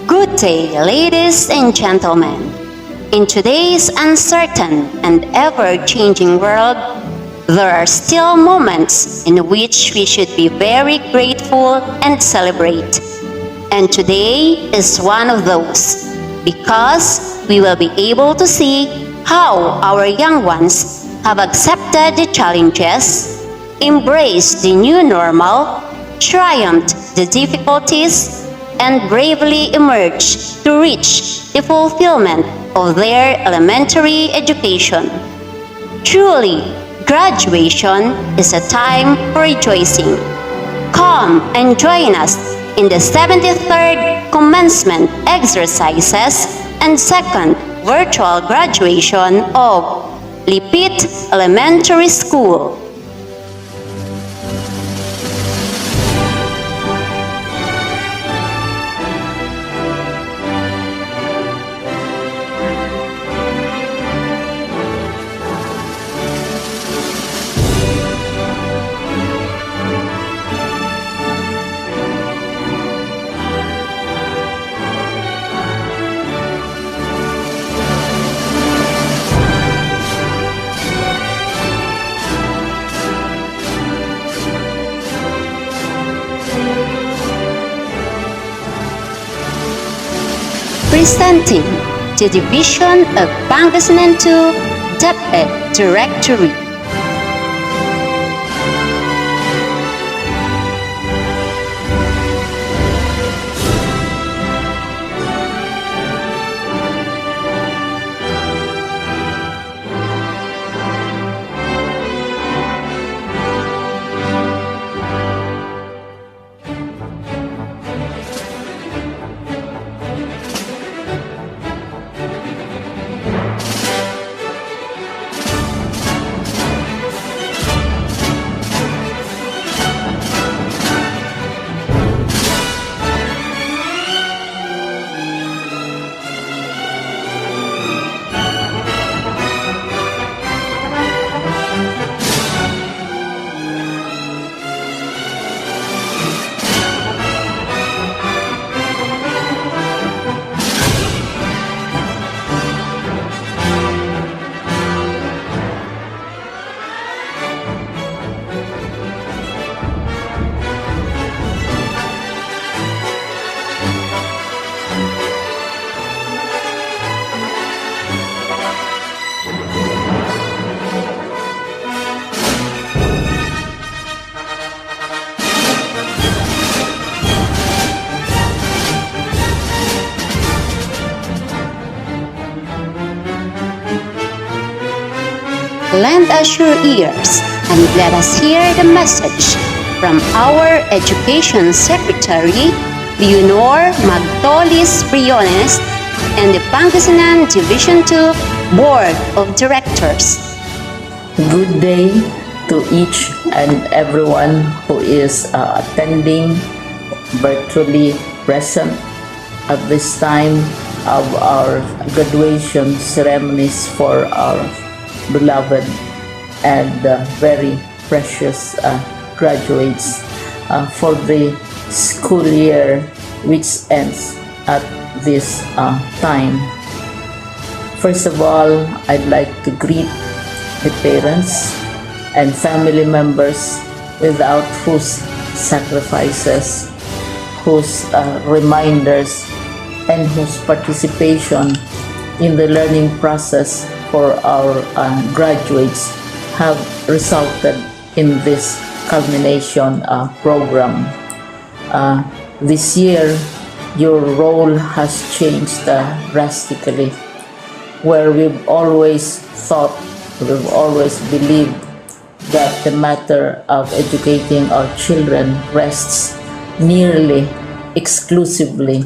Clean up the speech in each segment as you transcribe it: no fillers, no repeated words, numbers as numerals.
Good day, ladies and gentlemen. In today's uncertain and ever-changing world, there are still moments in which we should be very grateful and celebrate. And today is one of those, because we will be able to see how our young ones have accepted the challenges, embraced the new normal, triumphed the difficulties, and bravely emerged to reach the fulfillment of their elementary education. Truly, graduation is a time for rejoicing. Come and join us in the 73rd commencement exercises and second virtual graduation of Lipit Elementary School. Presenting the Division of Pangasinan 2 DepEd Directory. Lend us your ears and let us hear the message from our Education Secretary, Leonor Magtolis Briones, and the Pangasinan Division 2 Board of Directors. Good day to each and everyone who is attending virtually present at this time of our graduation ceremonies for our beloved and very precious graduates for the school year which ends at this time. First of all, I'd like to greet the parents and family members without whose sacrifices, whose reminders, and whose participation in the learning process for our graduates have resulted in this culmination program. This year, your role has changed drastically, where we've always believed that the matter of educating our children rests nearly exclusively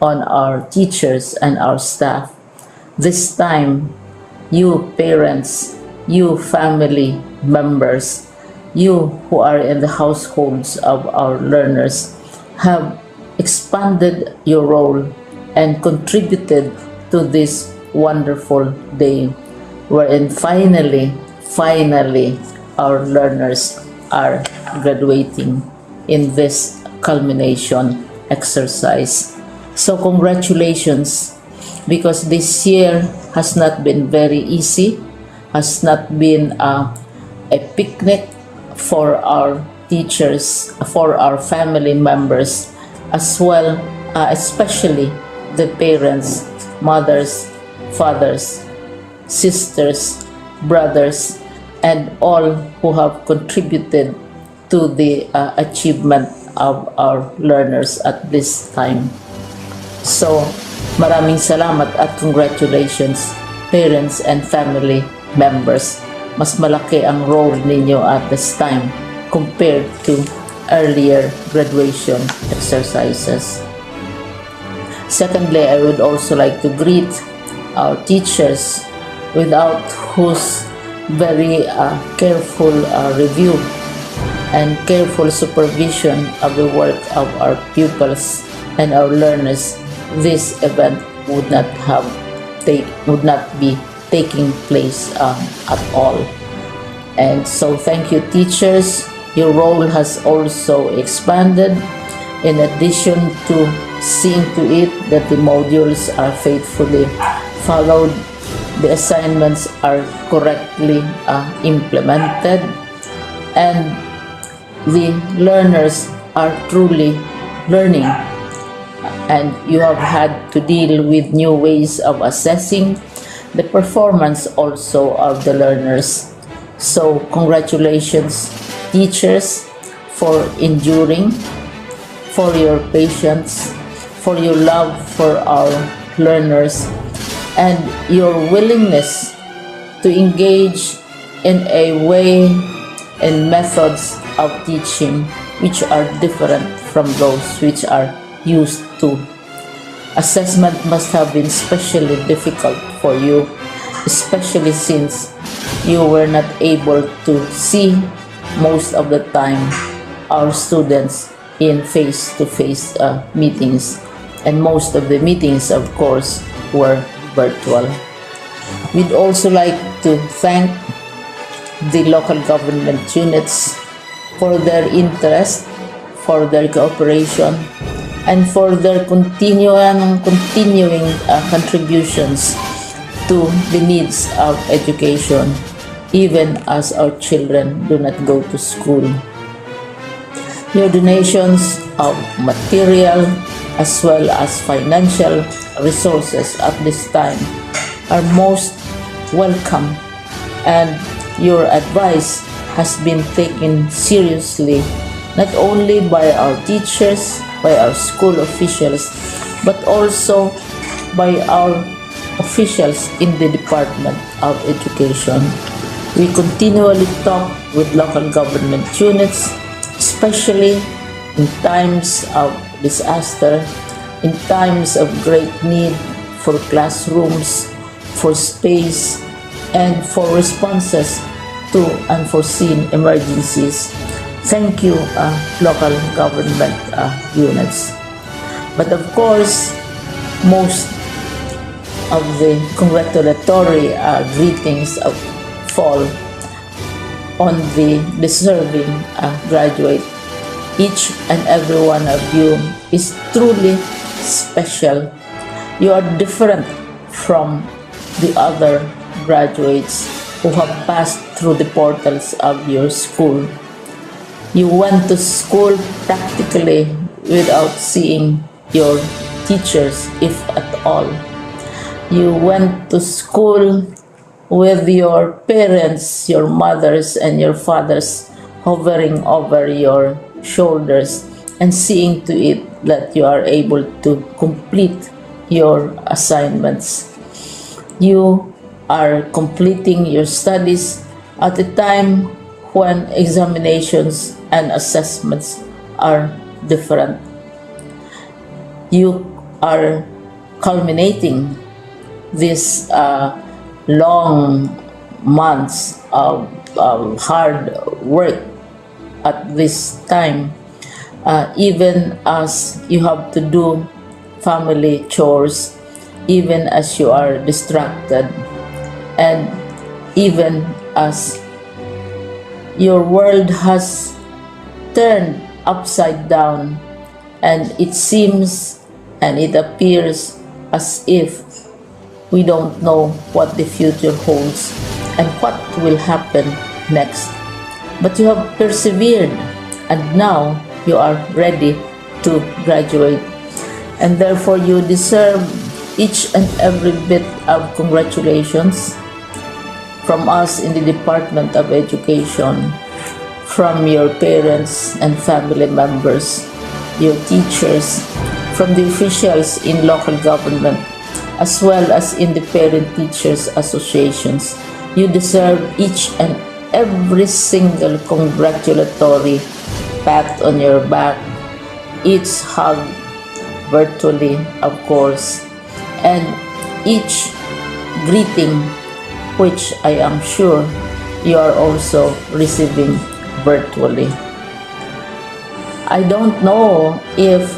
on our teachers and our staff. This time, you parents, you family members, you who are in the households of our learners have expanded your role and contributed to this wonderful day wherein finally our learners are graduating in this culmination exercise. So congratulations, because this year has not been very easy, has not been a picnic for our teachers, for our family members, as well, especially the parents, mothers, fathers, sisters, brothers, and all who have contributed to the achievement of our learners at this time. So, maraming salamat at congratulations, parents and family members. Mas malaki ang role ninyo at this time compared to earlier graduation exercises. Secondly, I would also like to greet our teachers, without whose very careful review and careful supervision of the work of our pupils and our learners, this event would not be taking place at all. And so thank you, teachers. Your role has also expanded, in addition to seeing to it that the modules are faithfully followed, the assignments are correctly implemented, and the learners are truly learning. And you have had to deal with new ways of assessing the performance also of the learners. So congratulations, teachers, for enduring, for your patience, for your love for our learners, and your willingness to engage in a way and methods of teaching which are different from those which are used to. Assessment must have been especially difficult for you, especially since you were not able to see most of the time our students in face-to-face meetings, and most of the meetings, of course, were virtual. We'd also like to thank the local government units for their interest, for their cooperation, and for their continuing contributions to the needs of education, even as our children do not go to school. Your donations of material as well as financial resources at this time are most welcome, and your advice has been taken seriously not only by our teachers, by our school officials, but also by our officials in the Department of Education. We continually talk with local government units, especially in times of disaster, in times of great need for classrooms, for space, and for responses to unforeseen emergencies. Thank you, local government units. But of course, most of the congratulatory greetings fall on the deserving graduate. Each and every one of you is truly special. You are different from the other graduates who have passed through the portals of your school. You went to school practically without seeing your teachers, if at all. You went to school with your parents, your mothers and your fathers hovering over your shoulders and seeing to it that you are able to complete your assignments. You are completing your studies at a time when examinations and assessments are different. You are culminating these long months of hard work at this time, even as you have to do family chores, even as you are distracted, and even as your world has turned upside down and it seems and it appears as if we don't know what the future holds and what will happen next. But you have persevered, and now you are ready to graduate. And therefore, you deserve each and every bit of congratulations from us in the Department of Education, from your parents and family members, your teachers, from the officials in local government, as well as in the Parent Teachers Associations. You deserve each and every single congratulatory pat on your back, each hug, virtually of course, and each greeting, which I am sure you are also receiving virtually. I don't know if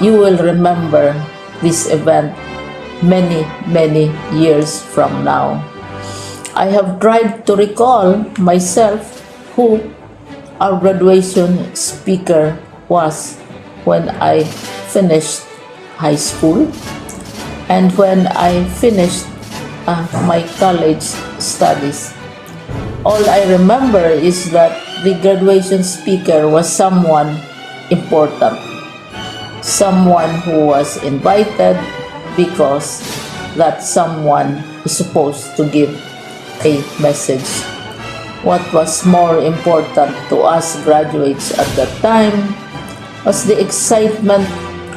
you will remember this event many years from now. I have tried to recall myself who our graduation speaker was when I finished high school and when I finished my college studies. All I remember is that the graduation speaker was someone important, someone who was invited because that someone is supposed to give a message. What was more important to us graduates at that time was the excitement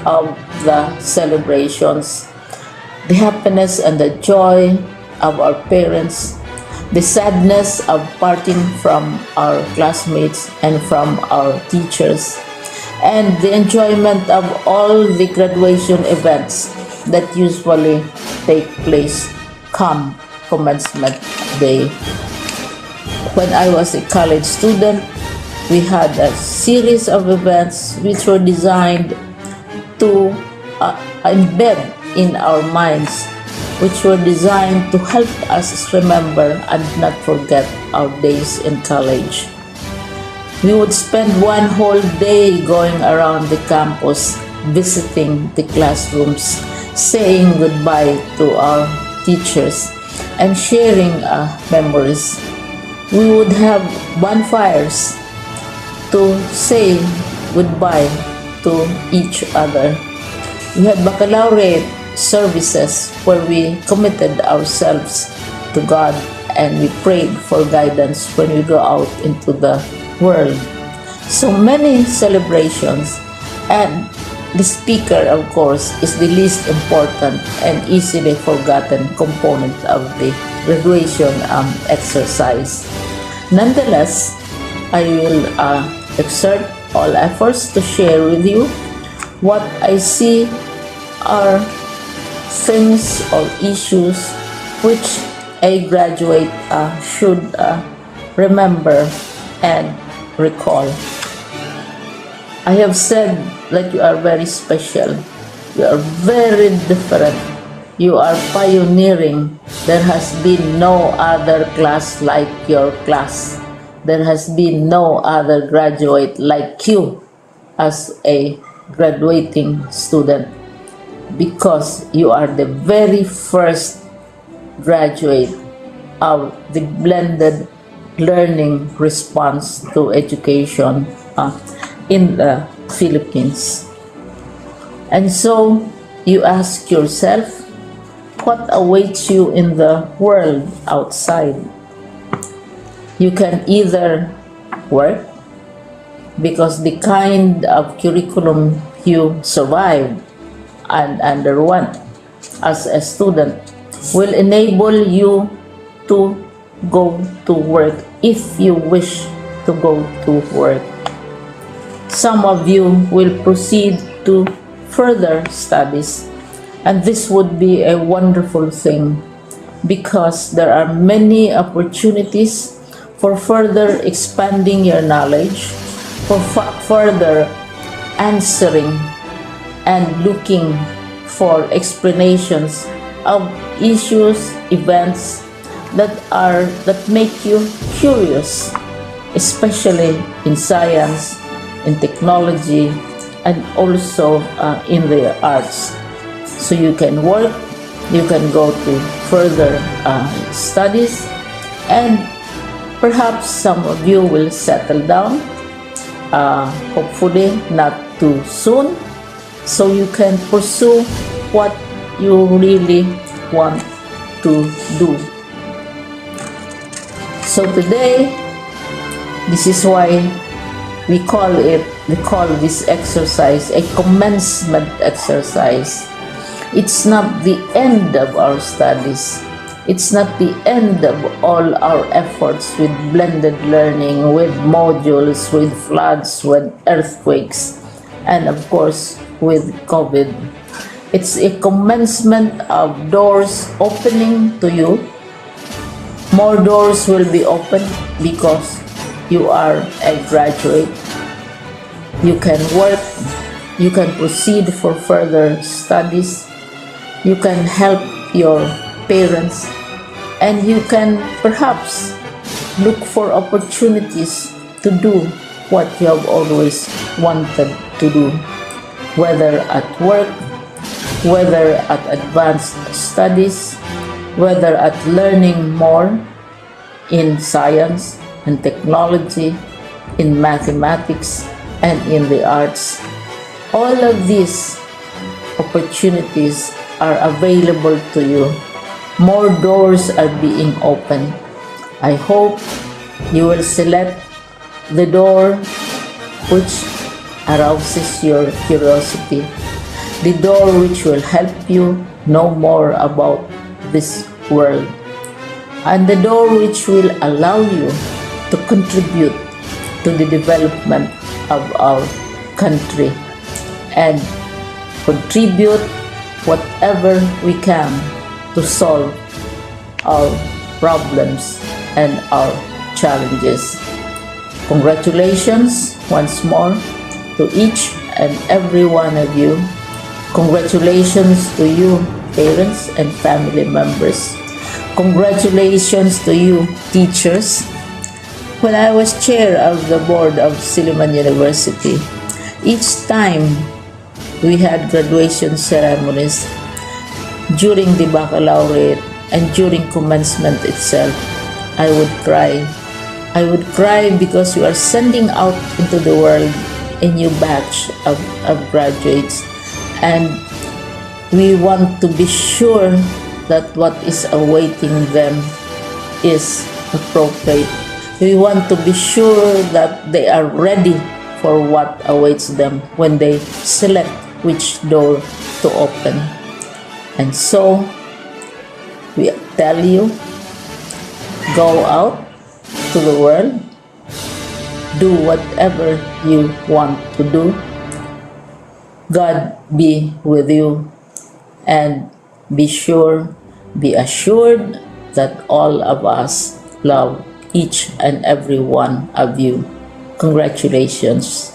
of the celebrations, the happiness and the joy of our parents, the sadness of parting from our classmates and from our teachers, and the enjoyment of all the graduation events that usually take place come commencement day. When I was a college student, we had a series of events which were designed to embed in our minds, which were designed to help us remember and not forget our days in college. We would spend one whole day going around the campus, visiting the classrooms, saying goodbye to our teachers, and sharing memories. We would have bonfires to say goodbye to each other. We had baccalaureate services where we committed ourselves to God and we prayed for guidance when we go out into the world. So many celebrations, and the speaker, of course, is the least important and easily forgotten component of the graduation exercise. Nonetheless, I will exert all efforts to share with you what I see are things or issues which a graduate should remember and recall. I have said that you are very special. You are very different. You are pioneering. There has been no other class like your class. There has been no other graduate like you as a graduating student, because you are the very first graduate of the blended learning response to education in the Philippines. And so you ask yourself, what awaits you in the world outside? You can either work, because the kind of curriculum you survived and underwent as a student will enable you to go to work if you wish to go to work. Some of you will proceed to further studies, and this would be a wonderful thing because there are many opportunities for further expanding your knowledge, for further answering and looking for explanations of issues, events that make you curious, especially in science, in technology, and also in the arts. so you can work, you can go to further studies, and perhaps some of you will settle down, hopefully not too soon, so you can pursue what you really want to do. So today, this is why we call this exercise a commencement exercise. It's not the end of our studies. It's not the end of all our efforts with blended learning, with modules, with floods, with earthquakes, and of course with COVID. It's a commencement of doors opening to you. More doors will be opened because you are a graduate. You can work, you can proceed for further studies, you can help your parents, and you can perhaps look for opportunities to do what you have always wanted to do, whether at work, whether at advanced studies, whether at learning more in science and technology, in mathematics, and in the arts. All of these opportunities are available to you. More doors are being opened. I hope you will select the door which arouses your curiosity, the door which will help you know more about this world, and the door which will allow you to contribute to the development of our country and contribute whatever we can to solve our problems and our challenges. Congratulations once more to each and every one of you. Congratulations to you, parents and family members. Congratulations to you, teachers. When I was chair of the board of Silliman University, each time we had graduation ceremonies, during the baccalaureate and during commencement itself, I would cry. I would cry because we are sending out into the world a new batch of graduates, and we want to be sure that what is awaiting them is appropriate. We want to be sure that they are ready for what awaits them when they select which door to open. And so, we tell you, go out to the world, do whatever you want to do. God be with you, and be assured that all of us love each and every one of you. Congratulations.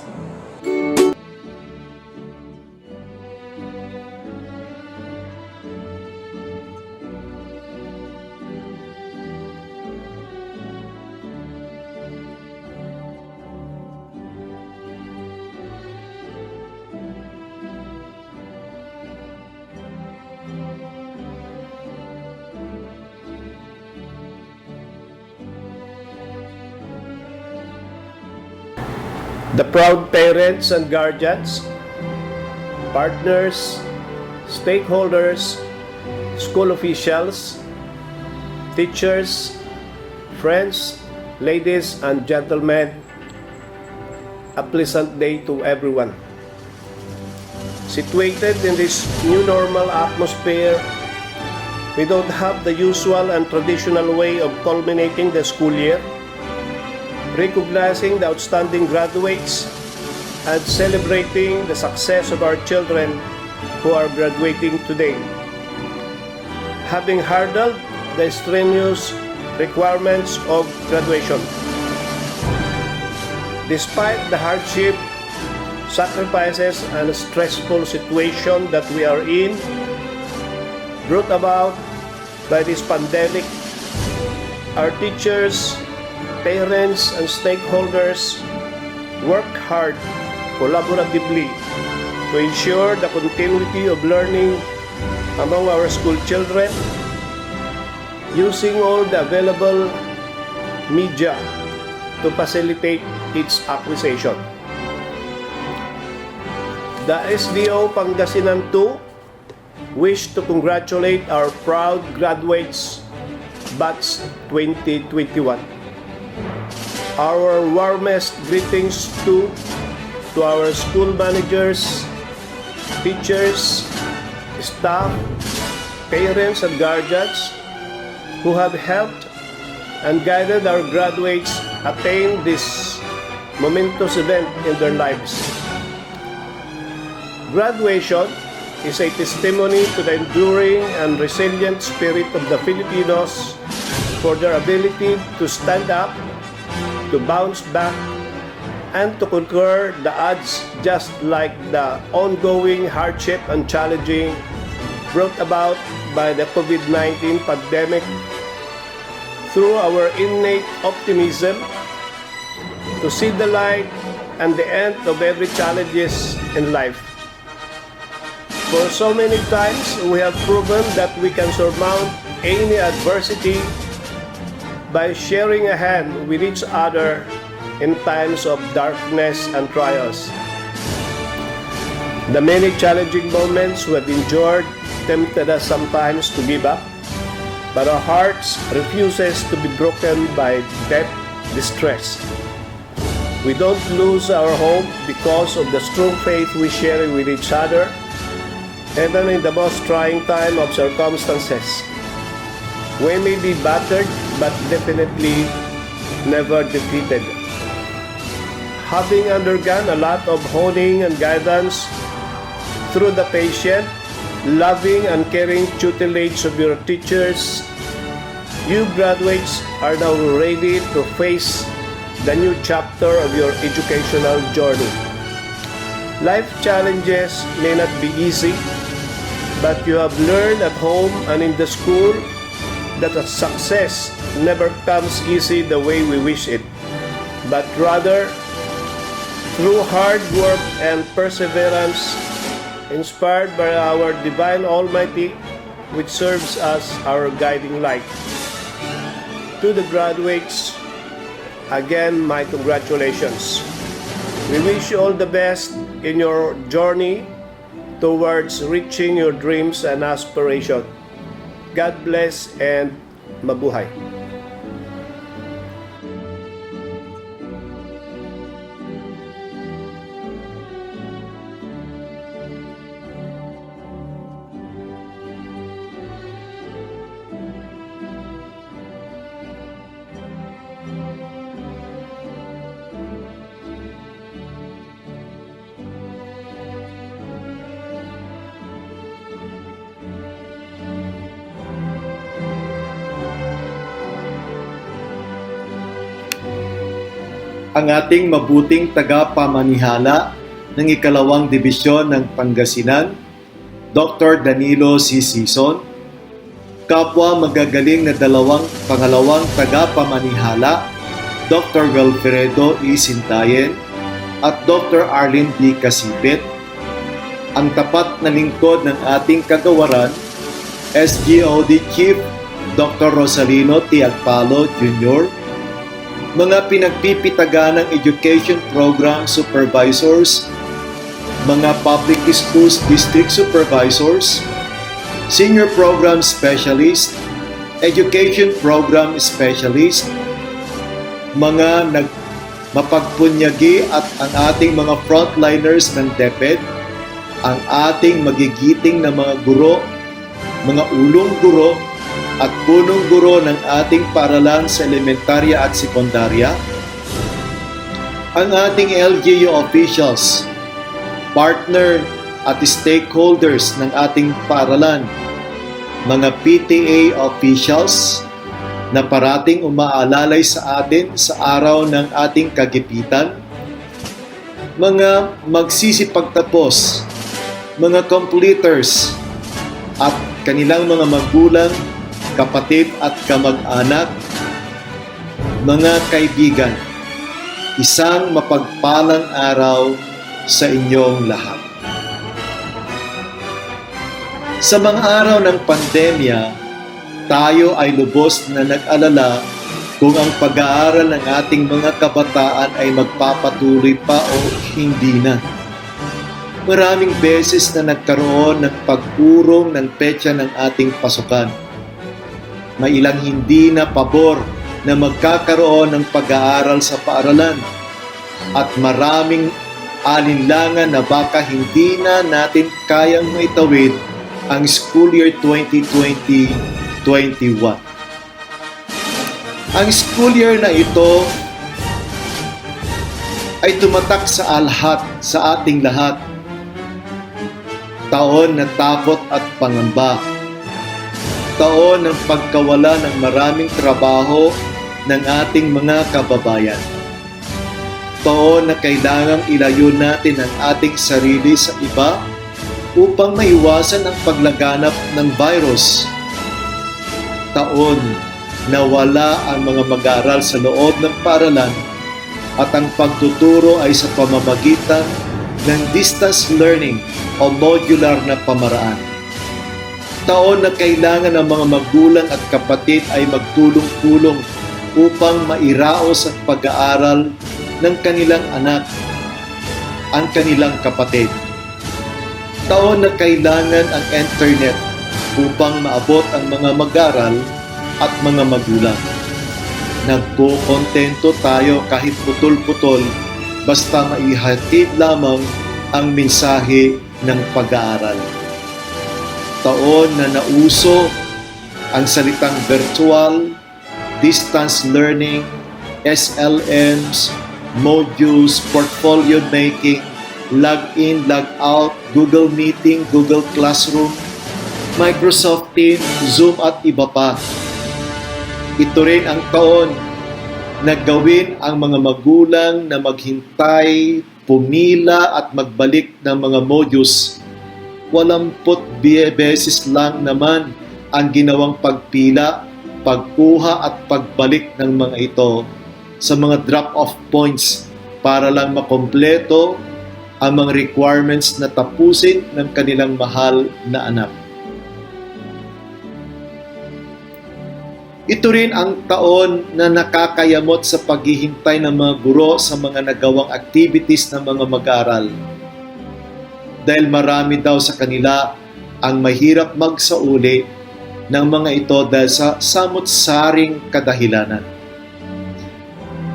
The proud parents and guardians, partners, stakeholders, school officials, teachers, friends, ladies and gentlemen, a pleasant day to everyone. Situated in this new normal atmosphere, we don't have the usual and traditional way of culminating the school year, recognizing the outstanding graduates and celebrating the success of our children who are graduating today. Having hurdled the strenuous requirements of graduation. Despite the hardship, sacrifices, and stressful situation that we are in, brought about by this pandemic, our teachers, parents, and stakeholders work hard collaboratively to ensure the continuity of learning among our school children using all the available media to facilitate its acquisition. The SDO Pangasinan 2 wish to congratulate our proud graduates batch 2021. Our warmest greetings to our school managers, teachers, staff, parents and guardians who have helped and guided our graduates attain this momentous event in their lives. Graduation is a testimony to the enduring and resilient spirit of the Filipinos for their ability to stand up, to bounce back, and to conquer the odds just like the ongoing hardship and challenging brought about by the COVID-19 pandemic. Through our innate optimism to see the light and the end of every challenges in life. For so many times, we have proven that we can surmount any adversity by sharing a hand with each other in times of darkness and trials. The many challenging moments we have endured tempted us sometimes to give up, but our hearts refuses to be broken by deep distress. We don't lose our hope because of the strong faith we share with each other, even in the most trying time of circumstances. We may be battered, but definitely never defeated. Having undergone a lot of honing and guidance through the patient, loving and caring tutelage of your teachers, you graduates are now ready to face the new chapter of your educational journey. Life challenges may not be easy, but you have learned at home and in the school that a success never comes easy the way we wish it, but rather through hard work and perseverance, inspired by our Divine Almighty, which serves as our guiding light. To the graduates, again, my congratulations. We wish you all the best in your journey towards reaching your dreams and aspirations. God bless and mabuhay. Ang ating mabuting tagapamanihala ng ikalawang dibisyon ng Pangasinan, Dr. Danilo C. Sison, kapwa magagaling na pangalawang tagapamanihala, Dr. Wilfredo E. Sintayen at Dr. Arlene D. Casipit, ang tapat na lingkod ng ating kagawaran, SGOD Chief Dr. Rosalino T. Agpalo Jr., mga pinagpipitaganang education program supervisors, mga public schools district supervisors, senior program specialist, education program specialist, mga mapagpunyagi at ang ating mga frontliners ng DepEd, ang ating magigiting na mga guro, mga ulong guro, at punong guro ng ating paaralan sa elementarya at sekundarya, ang ating LGU officials, partner at stakeholders ng ating paaralan, mga PTA officials na parating umaalalay sa atin sa araw ng ating kagipitan, mga magsisipagtapos, mga completers, at kanilang mga magulang, kapatid at kamag-anak, mga kaibigan, isang mapagpalang araw sa inyong lahat. Sa mga araw ng pandemya, tayo ay lubos na nag-alala kung ang pag-aaral ng ating mga kabataan ay magpapatuloy pa o hindi na. Maraming beses na nagkaroon ng pag-urong ng petsa ng ating pasukan. May ilang hindi na pabor na magkakaroon ng pag-aaral sa paaralan at maraming alinlangan na baka hindi na natin kayang maitawid ang school year 2020-21. Ang school year na ito ay tumatak sa ating lahat. Taon na takot at pangamba. Taon ng pagkawala ng maraming trabaho ng ating mga kababayan. Taon na kailangang ilayo natin ang ating sarili sa iba upang maiwasan ang paglaganap ng virus. Taon na wala ang mga mag-aaral sa loob ng paaralan at ang pagtuturo ay sa pamamagitan ng distance learning o modular na pamaraan. Taon na kailangan ng mga magulang at kapatid ay magtulong-tulong upang mairaos ang pag-aaral ng kanilang anak, ang kanilang kapatid. Taon na kailangan ang internet upang maabot ang mga mag-aaral at mga magulang. Nagkukontento tayo kahit putol-putol basta maihatid lamang ang mensahe ng pag-aaral. Taon na nauso ang salitang virtual, distance learning, SLMs, modules, portfolio making, log-in, log-out, Google Meeting, Google Classroom, Microsoft Teams, Zoom at iba pa. Ito rin ang taon na gawin ang mga magulang na maghintay, pumila at magbalik ng mga modules. 80 beses lang naman ang ginawang pagpila, pagkuha at pagbalik ng mga ito sa mga drop-off points para lang makompleto ang mga requirements na tapusin ng kanilang mahal na anak. Ito rin ang taon na nakakayamot sa paghihintay ng mga guro sa mga nagawang activities ng mga mag-aaral. Dahil marami daw sa kanila ang mahirap magsauli ng mga ito dahil sa samot-saring kadahilanan.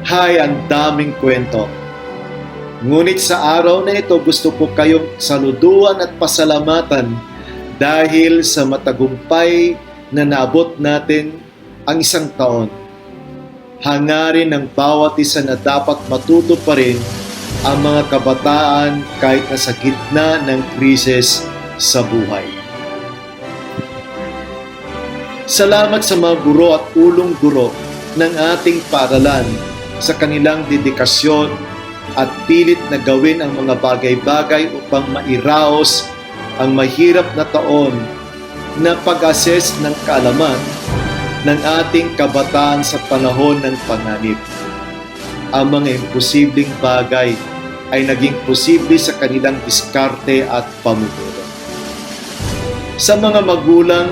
Hay, ang daming kwento. Ngunit sa araw na ito gusto ko kayong saluduan at pasalamatan dahil sa matagumpay na naabot natin ang isang taon. Hangarin ng bawat isa na dapat matuto pa rin ang mga kabataan kahit nasa gitna ng krisis sa buhay. Salamat sa mga guro at ulong guro ng ating paaralan sa kanilang dedikasyon at pilit na gawin ang mga bagay-bagay upang mairaos ang mahirap na taon na pag-assess ng kaalaman ng ating kabataan sa panahon ng panganib. Ang mga imposibleng bagay ay naging posible sa kanilang diskarte at pamumuno. Sa mga magulang,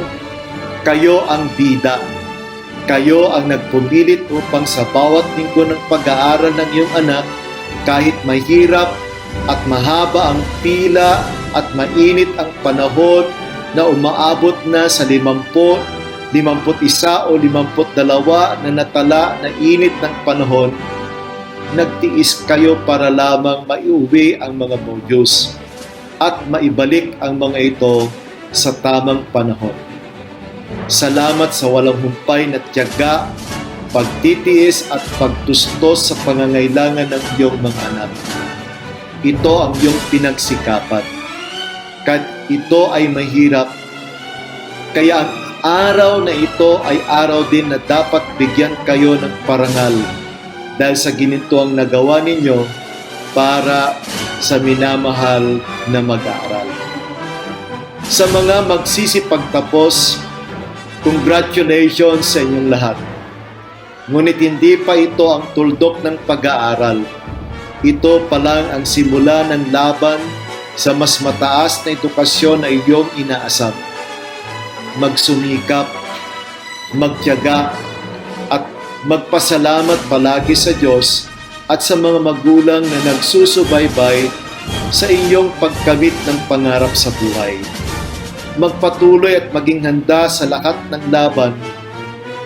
kayo ang bida. Kayo ang nagpumilit upang sa bawat linggo ng pag-aaral ng iyong anak, kahit mahirap at mahaba ang pila at mainit ang panahon na umaabot na sa 51 o 52 na natala na init ng panahon, nagtiis kayo para lamang maiuwi ang mga modules at maibalik ang mga ito sa tamang panahon. Salamat sa walang humpay na tiyaga, pagtitiis at pagtustos sa pangangailangan ng iyong mga anak. Ito ang iyong pinagsikapan. Kahit ito ay mahirap, kaya ang araw na ito ay araw din na dapat bigyan kayo ng parangal dahil sa ginito ang nagawa ninyo para sa minamahal na mag-aaral. Sa mga magsisipagtapos, congratulations sa inyong lahat. Ngunit hindi pa ito ang tuldok ng pag-aaral. Ito pa lang ang simula ng laban sa mas mataas na edukasyon na iyong inaasam. magsumikap, magtiyaga, at magpasalamat palagi sa Diyos at sa mga magulang na nagsusubaybay sa inyong pagkamit ng pangarap sa buhay. Magpatuloy at maging handa sa lahat ng laban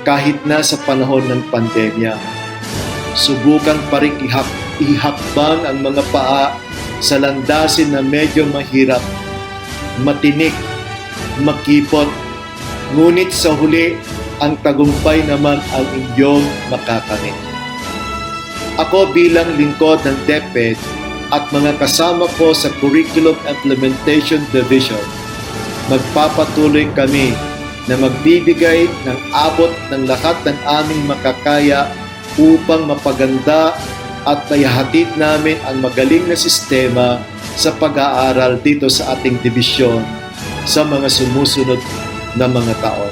kahit na sa panahon ng pandemya. Subukan pa rin ihakbang ang mga paa sa landasin na medyo mahirap, matinik, makipot, ngunit sa huli, ang tagumpay naman ang inyong makakamit. Ako bilang lingkod ng DepEd at mga kasama ko sa Curriculum Implementation Division, magpapatuloy kami na magbibigay ng abot ng lahat ng aming makakaya upang mapaganda at maihatid namin ang magaling na sistema sa pag-aaral dito sa ating dibisyon sa mga sumusunod na mga taon.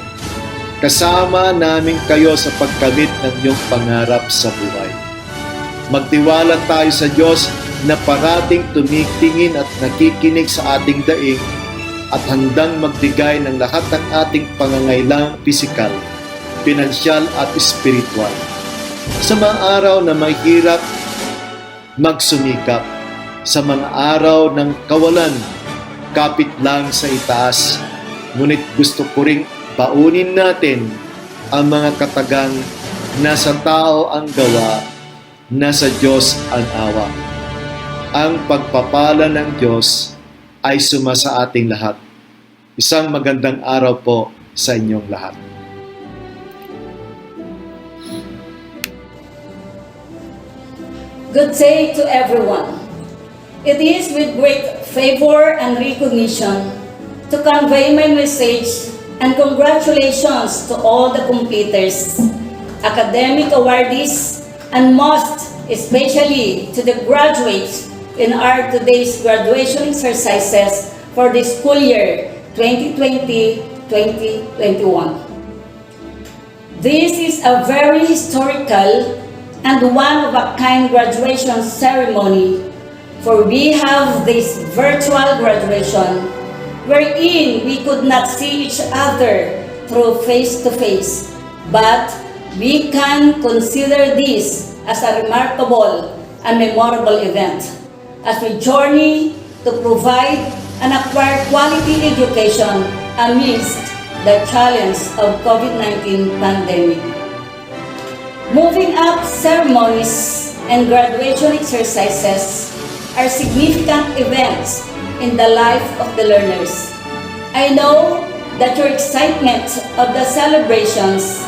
Kasama namin kayo sa pagkamit ng iyong pangarap sa buhay. Magtiwala tayo sa Diyos na parating tumitingin at nakikinig sa ating daing at handang magbigay ng lahat ng ating pangangailangang pisikal, pinansyal at espiritual. Sa mga araw na mahirap, magsumikap. Sa mga araw ng kawalan, kapit lang sa itaas. Ngunit gusto ko ring baunin natin ang mga katagang nasa tao ang gawa, nasa Diyos ang awa. Ang pagpapala ng Diyos ay sumasa ating lahat. Isang magandang araw po sa inyong lahat. Good day to everyone. It is with great favor and recognition to convey my message and congratulations to all the completers, academic awardees, and most especially to the graduates in our today's graduation exercises for the school year 2020-2021. This is a very historical and one-of-a-kind graduation ceremony, for we have this virtual graduation wherein we could not see each other through face-to-face, but we can consider this as a remarkable and memorable event as we journey to provide and acquire quality education amidst the challenge of COVID-19 pandemic. Moving up ceremonies and graduation exercises are significant events in the life of the learners. I know that your excitement of the celebrations,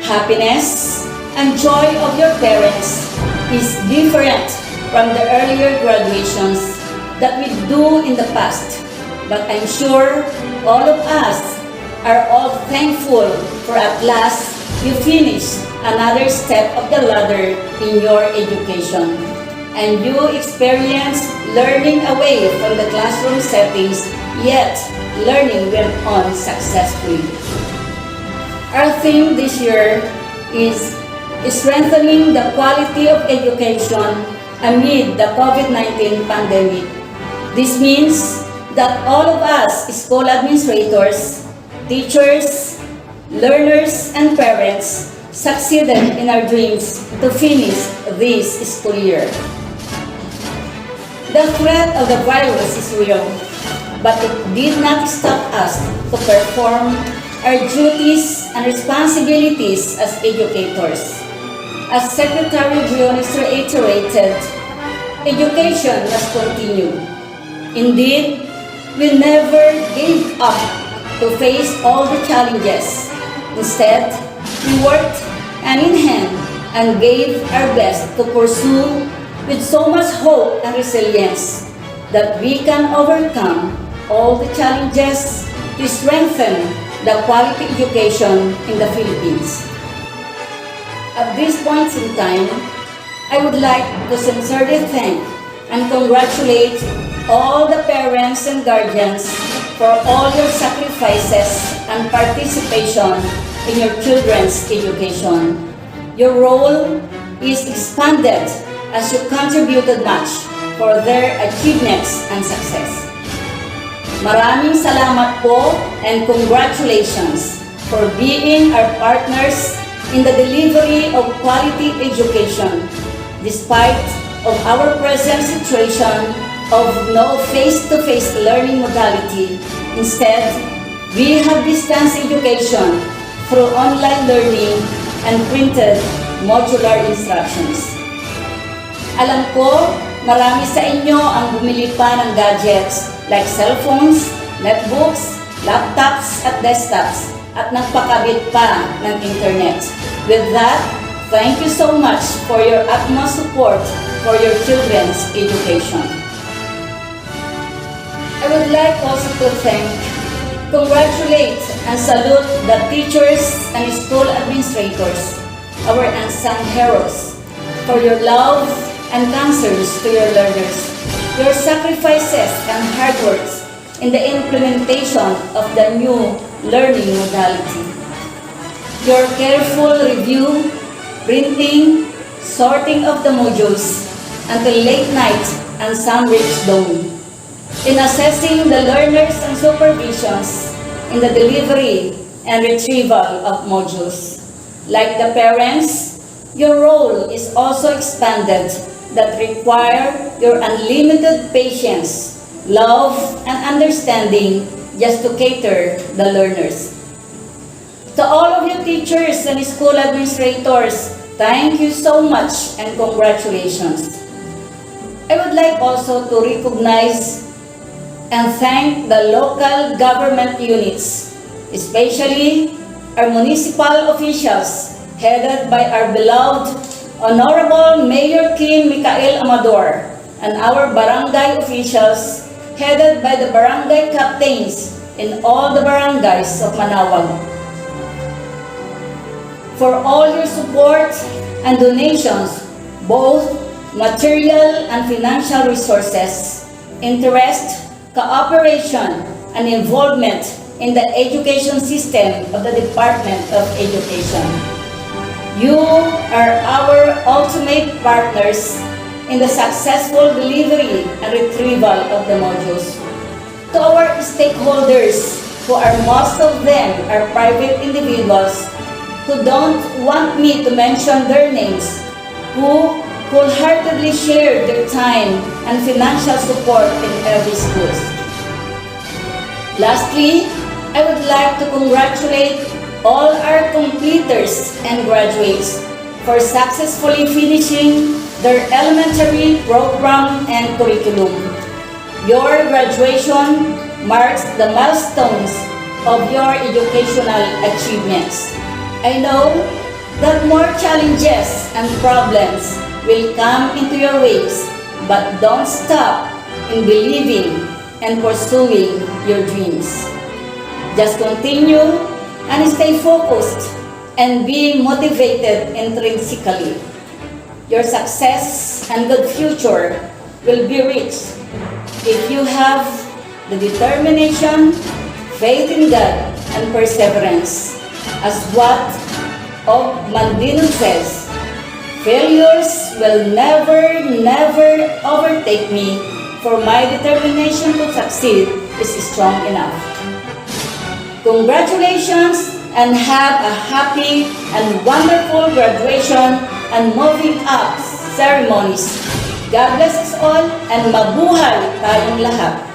happiness, and joy of your parents is different from the earlier graduations that we do in the past. But I'm sure all of us are all thankful for at last you finish another step of the ladder in your education, and you experience learning away from the classroom settings, yet learning went on successfully. Our theme this year is strengthening the quality of education amid the COVID-19 pandemic. This means that all of us, school administrators, teachers, learners, and parents succeeded in our dreams to finish this school year. The threat of the virus is real, but it did not stop us to perform our duties and responsibilities as educators. As Secretary Briones reiterated, education must continue. Indeed, we never gave up to face all the challenges. Instead, we worked hand in hand and gave our best to pursue with so much hope and resilience that we can overcome all the challenges to strengthen the quality education in the Philippines. At this point in time, I would like to sincerely thank and congratulate all the parents and guardians for all your sacrifices and participation in your children's education. Your role is expanded as you contributed much for their achievements and success. Maraming salamat po and congratulations for being our partners in the delivery of quality education despite of our present situation of no face-to-face learning modality. Instead, we have distance education through online learning and printed modular instructions. Alam ko, marami sa inyo ang bumili pa ng gadgets like cellphones, netbooks, laptops at desktops at nagpakabit pa ng internet. With that, thank you so much for your utmost support for your children's education. I would like also to congratulate and salute the teachers and school administrators, our unsung heroes, for your love and concerns to your learners, your sacrifices and hard works in the implementation of the new learning modality. Your careful review, printing, sorting of the modules until late night and some rich dawn. In assessing the learners and supervisions in the delivery and retrieval of modules. Like the parents, your role is also expanded that require your unlimited patience, love, and understanding just to cater the learners. To all of you teachers and school administrators, thank you so much and congratulations. I would like also to recognize and thank the local government units, especially our municipal officials headed by our beloved Honorable Mayor Kim Micael Amador and our barangay officials headed by the barangay captains in all the barangays of Manawag. For all your support and donations, both material and financial resources, interest, cooperation, and involvement in the education system of the Department of Education. You are our ultimate partners in the successful delivery and retrieval of the modules. To our stakeholders, who are most of them are private individuals who don't want me to mention their names, who wholeheartedly share their time and financial support in every school. Lastly, I would like to congratulate all our completers and graduates for successfully finishing their elementary program and curriculum. Your graduation marks the milestones of your educational achievements. I know that more challenges and problems will come into your ways, but don't stop in believing and pursuing your dreams. Just continue and stay focused and be motivated intrinsically. Your success and good future will be reached if you have the determination, faith in God, and perseverance. As what Mandino says, failures will never overtake me, for my determination to succeed is strong enough. Congratulations and have a happy and wonderful graduation and moving up ceremonies. God bless us all and mabuhay tayong lahat.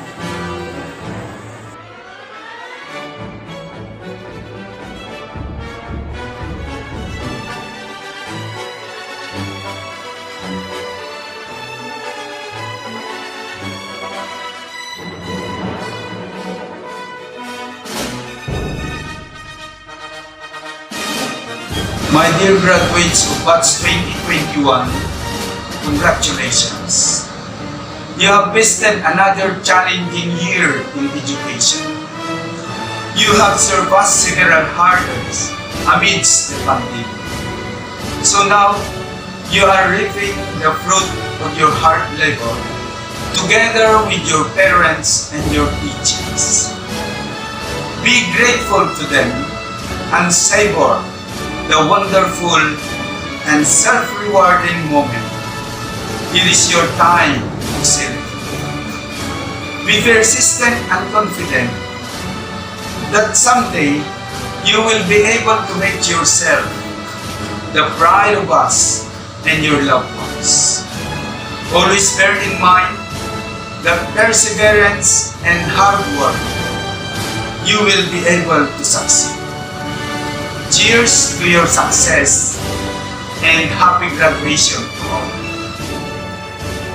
My dear graduates of Batch 2021, congratulations! You have visited another challenging year in education. You have surpassed several hurdles amidst the pandemic. So now, you are reaping the fruit of your hard labor together with your parents and your teachers. Be grateful to them and savor the wonderful and self-rewarding moment. It is your time to celebrate. Be persistent and confident that someday you will be able to make yourself the pride of us and your loved ones. Always bear in mind that perseverance and hard work, you will be able to succeed. Cheers to your success and happy graduation to all.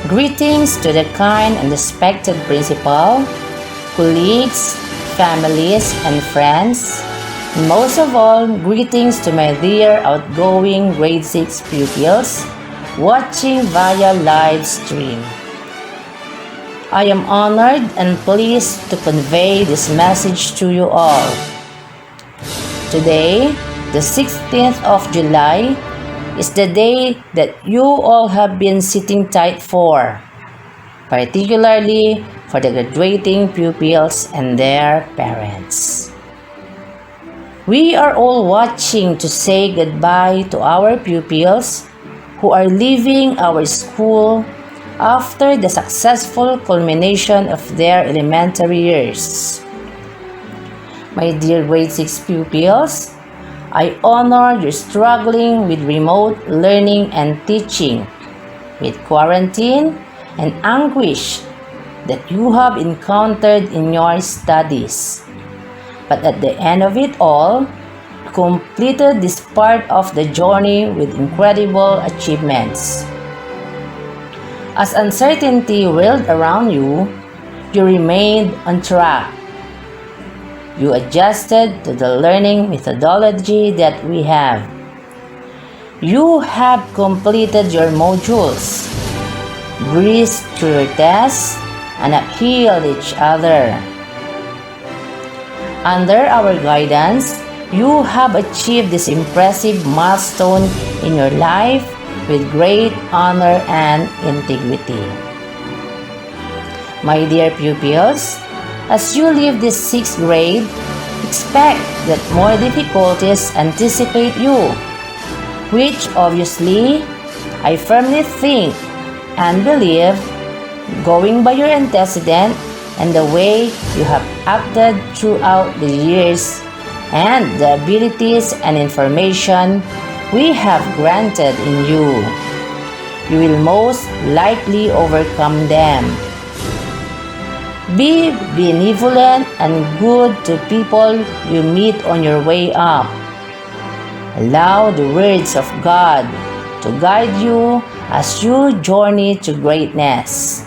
Greetings to the kind and respected principal, colleagues, families, and friends. And most of all, greetings to my dear outgoing grade 6 pupils watching via live stream. I am honored and pleased to convey this message to you all. Today, the 16th of July, is the day that you all have been sitting tight for, particularly for the graduating pupils and their parents. We are all watching to say goodbye to our pupils who are leaving our school after the successful culmination of their elementary years. My dear grade 6 pupils, I honor your struggling with remote learning and teaching, with quarantine and anguish that you have encountered in your studies. But at the end of it all, you completed this part of the journey with incredible achievements. As uncertainty whirled around you, you remained on track. You adjusted to the learning methodology that we have. You have completed your modules, breezed through your tests, and upheld each other. Under our guidance, you have achieved this impressive milestone in your life with great honor and integrity. My dear pupils, as you leave this 6th grade, expect that more difficulties anticipate you, which obviously I firmly think and believe, going by your antecedent and the way you have acted throughout the years and the abilities and information we have granted in you, you will most likely overcome them. Be benevolent and good to people you meet on your way up. Allow the words of God to guide you as you journey to greatness.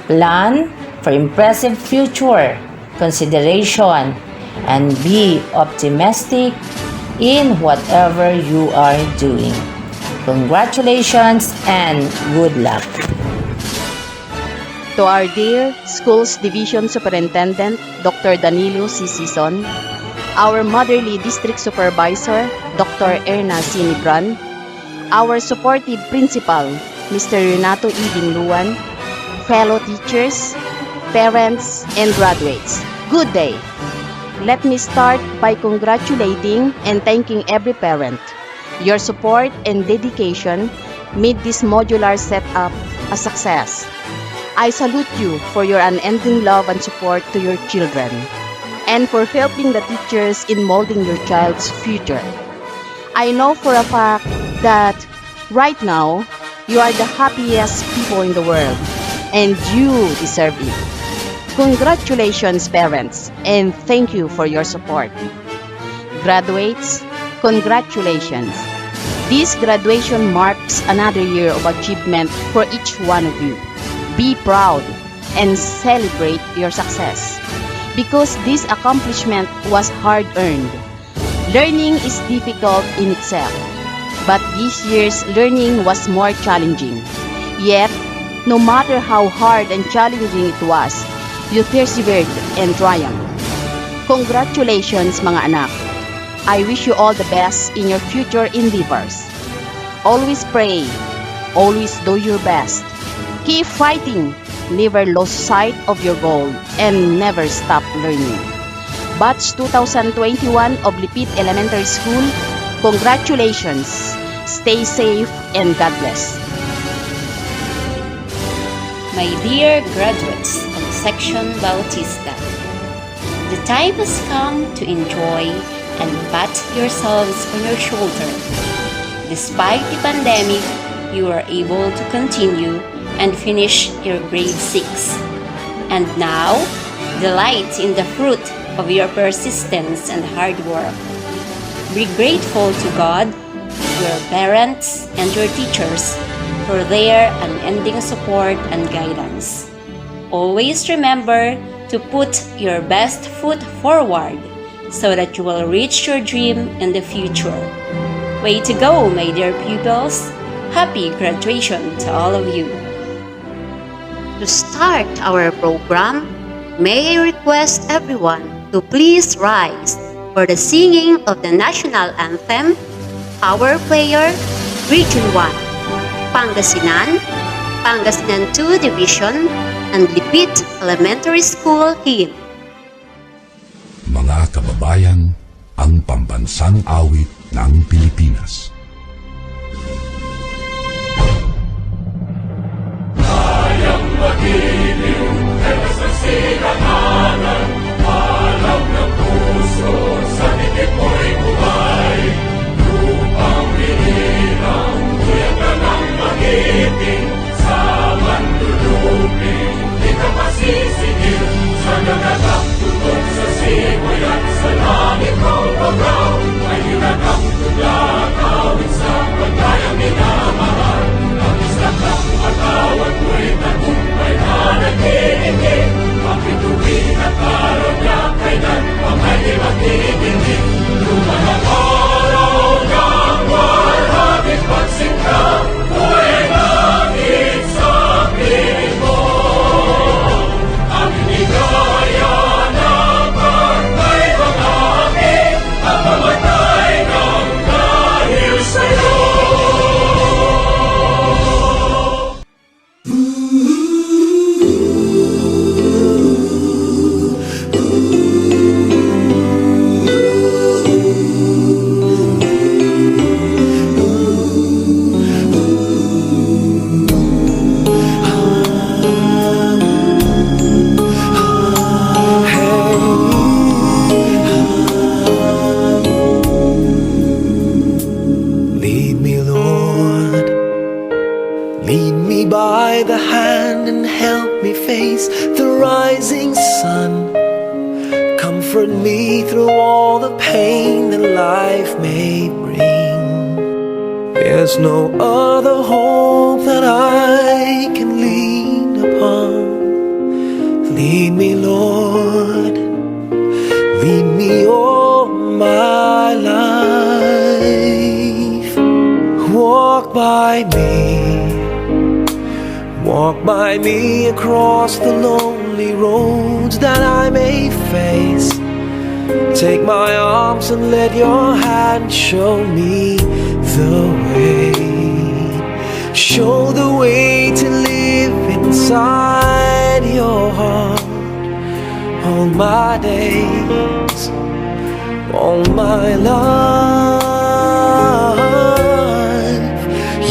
Plan for impressive future consideration and be optimistic in whatever you are doing. Congratulations and good luck. To our dear Schools Division Superintendent, Dr. Danilo C. Sison, our Motherly District Supervisor, Dr. Erna Sinibran, our supportive principal, Mr. Renato E. Binluan, fellow teachers, parents, and graduates, good day. Let me start by congratulating and thanking every parent. Your support and dedication made this modular setup a success. I salute you for your unending love and support to your children, and for helping the teachers in molding your child's future. I know for a fact that right now, you are the happiest people in the world, and you deserve it. Congratulations, parents, and thank you for your support. Graduates, congratulations. This graduation marks another year of achievement for each one of you. Be proud and celebrate your success, because this accomplishment was hard-earned. Learning is difficult in itself, but this year's learning was more challenging. Yet, no matter how hard and challenging it was, you persevered and triumphed. Congratulations, mga anak. I wish you all the best in your future endeavors. Always pray, always do your best. Keep fighting, never lose sight of your goal, and never stop learning. Batch 2021 of Lipit Elementary School, congratulations. Stay safe and God bless. My dear graduates of the Section Bautista. The time has come to enjoy and pat yourselves on your shoulder. Despite the pandemic, you are able to continue and finish your grade 6. And now, delight in the fruit of your persistence and hard work. Be grateful to God, your parents, and your teachers for their unending support and guidance. Always remember to put your best foot forward so that you will reach your dream in the future. Way to go, my dear pupils! Happy graduation to all of you! To start our program, may I request everyone to please rise for the singing of the National Anthem, Our Prayer, Region 1, Pangasinan, Pangasinan 2 Division, and Lipit Elementary School Hymn. Mga kababayan, ang pambansang awit ng Pilipinas. Kayang magiliw, ewas ng silanganan, alam ng puso, sa dikit mo'y buhay. Lupang binirang, tuyag na ng magiting, sa manduluping, di ka masisigil, sa nagagang tutok sa simoy at sa langit ng pagaw, ay hinagang tugla, kawin sa pagkayang minamahal. Ang isang ng atawag mo'y tagumpay na nagtitingin, ang bituin at araw niya kailan pangay magtitingin. Lumanang araw ng warhabit pagsinta, buhay langit sa piling mo. Ang inigaya na pagkay mga aking, ang mamatay ng dahil sa'yo. Lead me, Lord, lead me by the hand and help me face the rising sun. Comfort me through all the pain that life may bring. There's no other hope that I can lean upon. Lead me, Lord, lead me all my life. Walk by me across the lonely roads that I may face. Take my arms and let your hand show me the way. Show the way to live inside your heart all my days, all my life.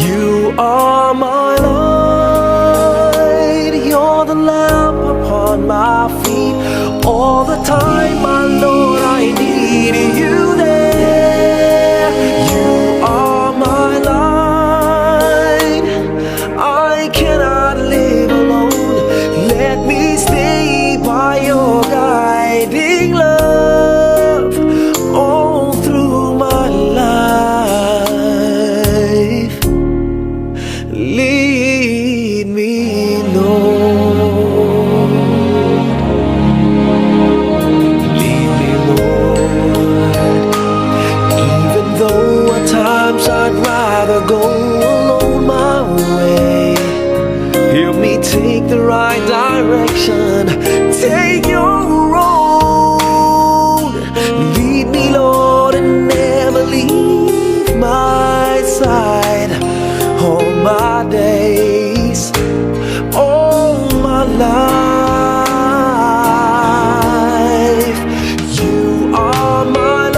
You are my light, you're the lamp upon my feet. All the time, my Lord, I need you there. You are my light, I cannot live alone. Let me stay by your guiding love all through my life. Lead me, Lord. Lead me, Lord. Even though at times I'd rather go alone my way, help me take the right direction. Take your road. Lead me, Lord, and never leave my side. All my days, all my life. You are my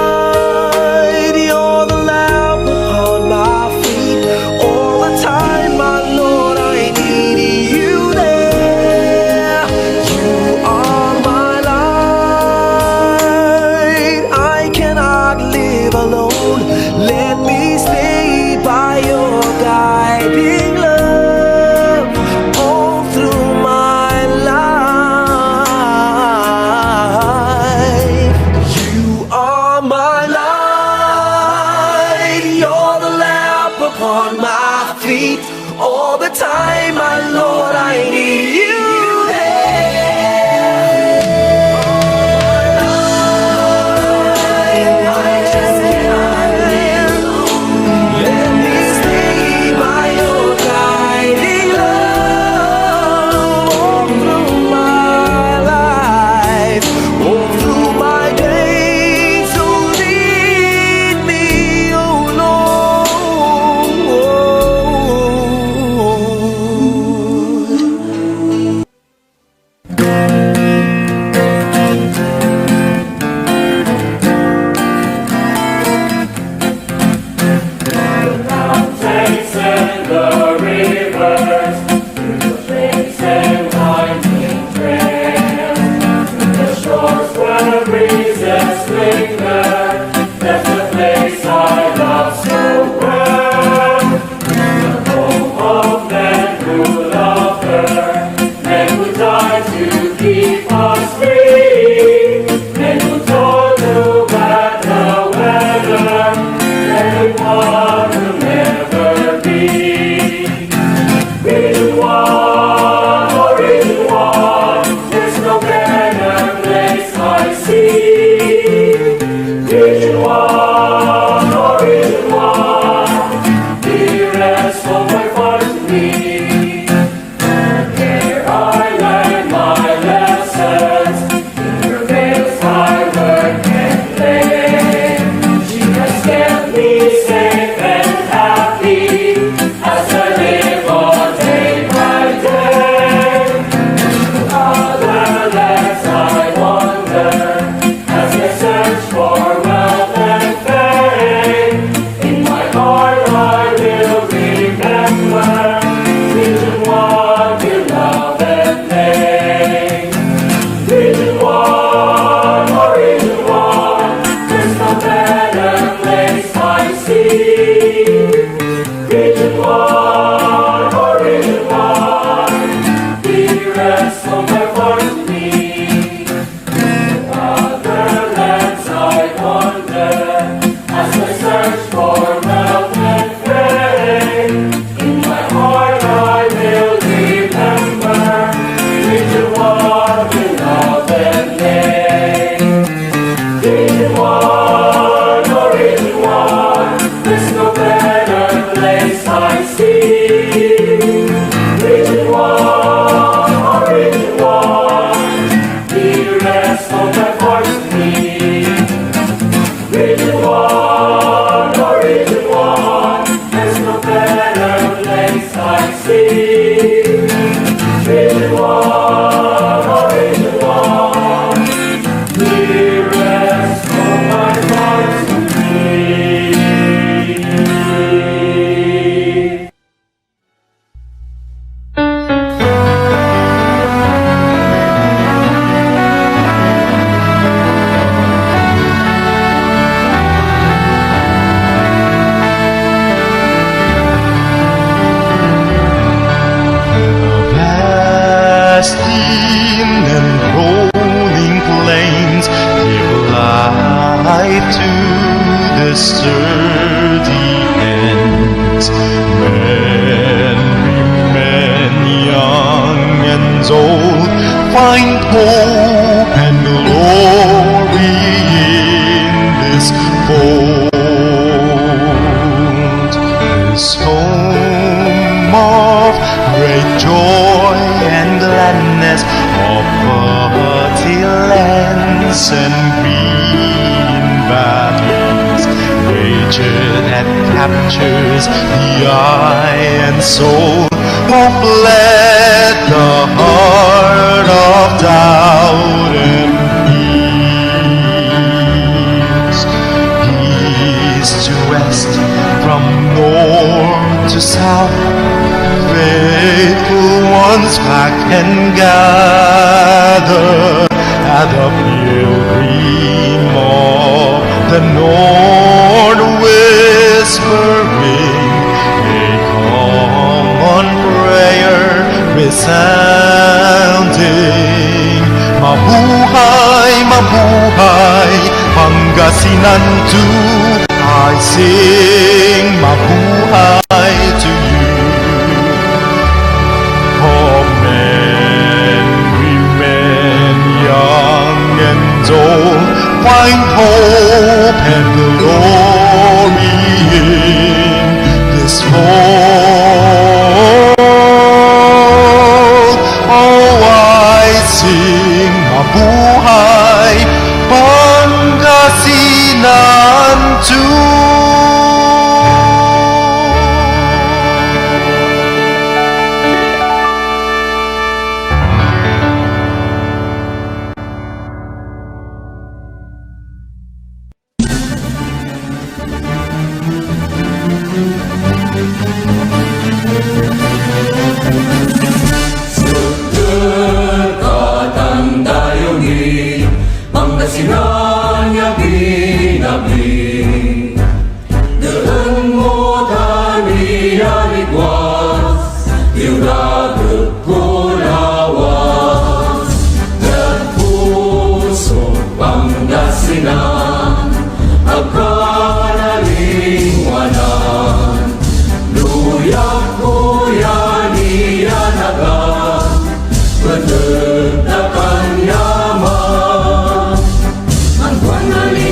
light, you're the lamp upon my feet. All the time, my Lord, I need you there. tied to the sturdy ends. Men, women, young and old, find hope and glory in this fold. This home of great joy and gladness, of fertile lands and green valleys, nature that captures the eye and soul. Oh, bless the heart of doubt and peace. East to west, from north to south, faithful ones pack and gather at the pilgrim of the North, whispering a common prayer resounding. Mabuhay, mabuhay, Pangasinan to I sing mabuhay to you. Oh, men, women, young and old, find hope and glory in this fold. Oh, I sing mabuhay, Pangasinan too. Pangasinan yang binabi, dengan moda niariguas, diuragut ko lawas, dan puso Pangasinan, agkalingwanan, luyak-kuya niya naga, benedakkan yaman.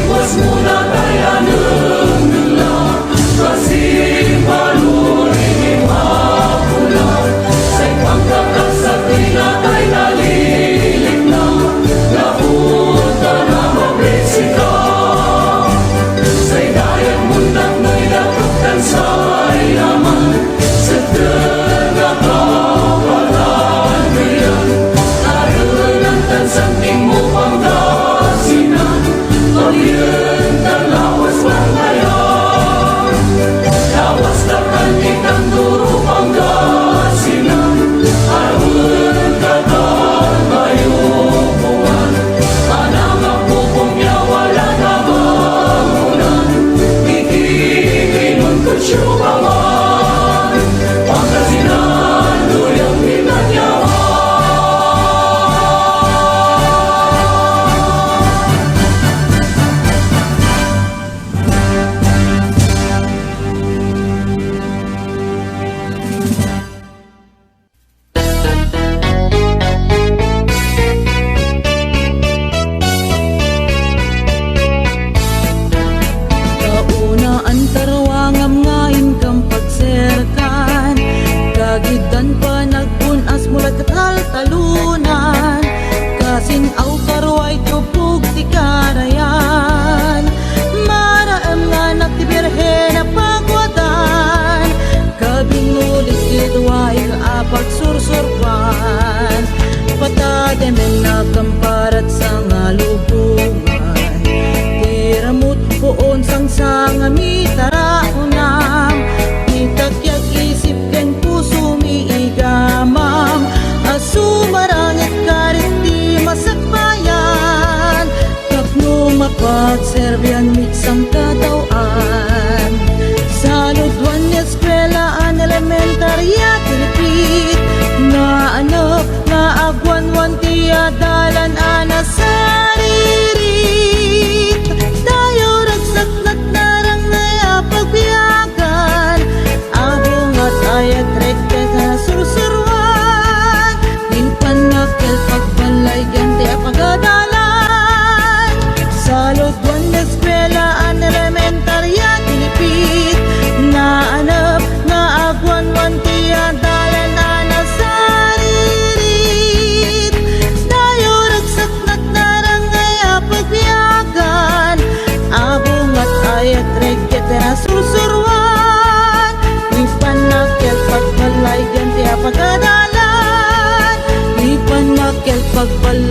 Kuas mula daya nenggelam, kasih paluri mapulang. Say pangkakas sa tinatay na lilik na, laputa na mabisika. Say dayag mundak na'y latuktan sa yaman, sa tengah kawalan ngayon. Narunan tansang tingmo Pangasinan, oriental lawas Bangayan, lawas dakan ikang duro Pangasinan, arun kakal bayukuan, anang akupong yawala na bangunan, ikikinon kusyubangan, Pangasinan luyang pinanyawan. Kauna ang tarwangam ngayon kang pagserkan, kagidan pa nagpunas mula katal-talunan, kasing aw karway tupog ti karayan, maraam nga naktibirhe na pagwadan, kabingulit kitway kaapag sursurpan, patademen na kamparat sa nga lubungan, tiramot poon sang mitaraunam, itakyag isip ken puso miigamam, asumarangit karit di masakbayan, tapno mapagserbian mitsang katawaan, saludwan ni eskwelaan elementarya Lipit, na ano na agwan-wan ti adalan ana saririt, tayo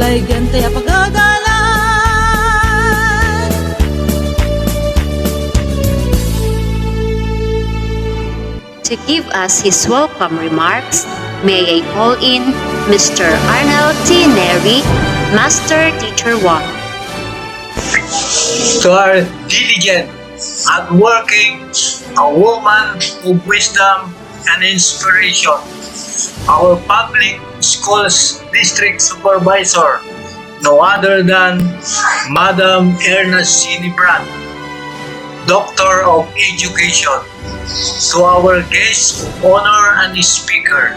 kay gantay apagagalan. To give us his welcome remarks, may I call in Mr. Arnold T. Neri, Master Teacher 1. To our diligent, hardworking, a woman of wisdom and inspiration, our public schools district supervisor, no other than Madam Erna Sinibran, Doctor of Education, to our guest of honor and speaker,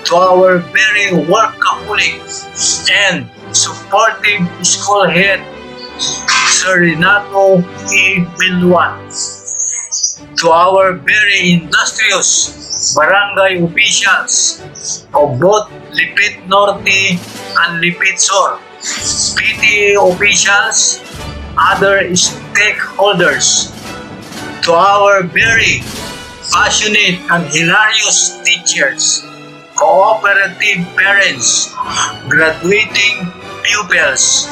to our very workaholic and supportive school head, Sir Renato E. Bilwan, to our very industrious barangay officials of both Lipit Norte and Lipit Sur, PTA officials, other stakeholders, to our very passionate and hilarious teachers, cooperative parents, graduating pupils,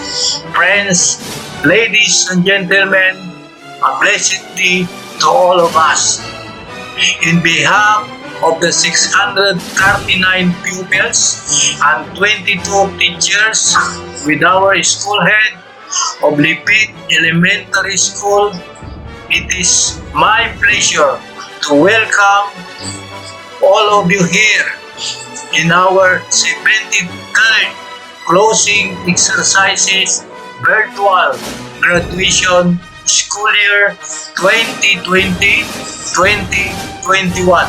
friends, ladies and gentlemen, a blessed day to all of us. In behalf of the 639 pupils and 22 teachers with our school head of Lipit Elementary School, it is my pleasure to welcome all of you here in our 73rd closing exercises virtual graduation school year 2020-2021.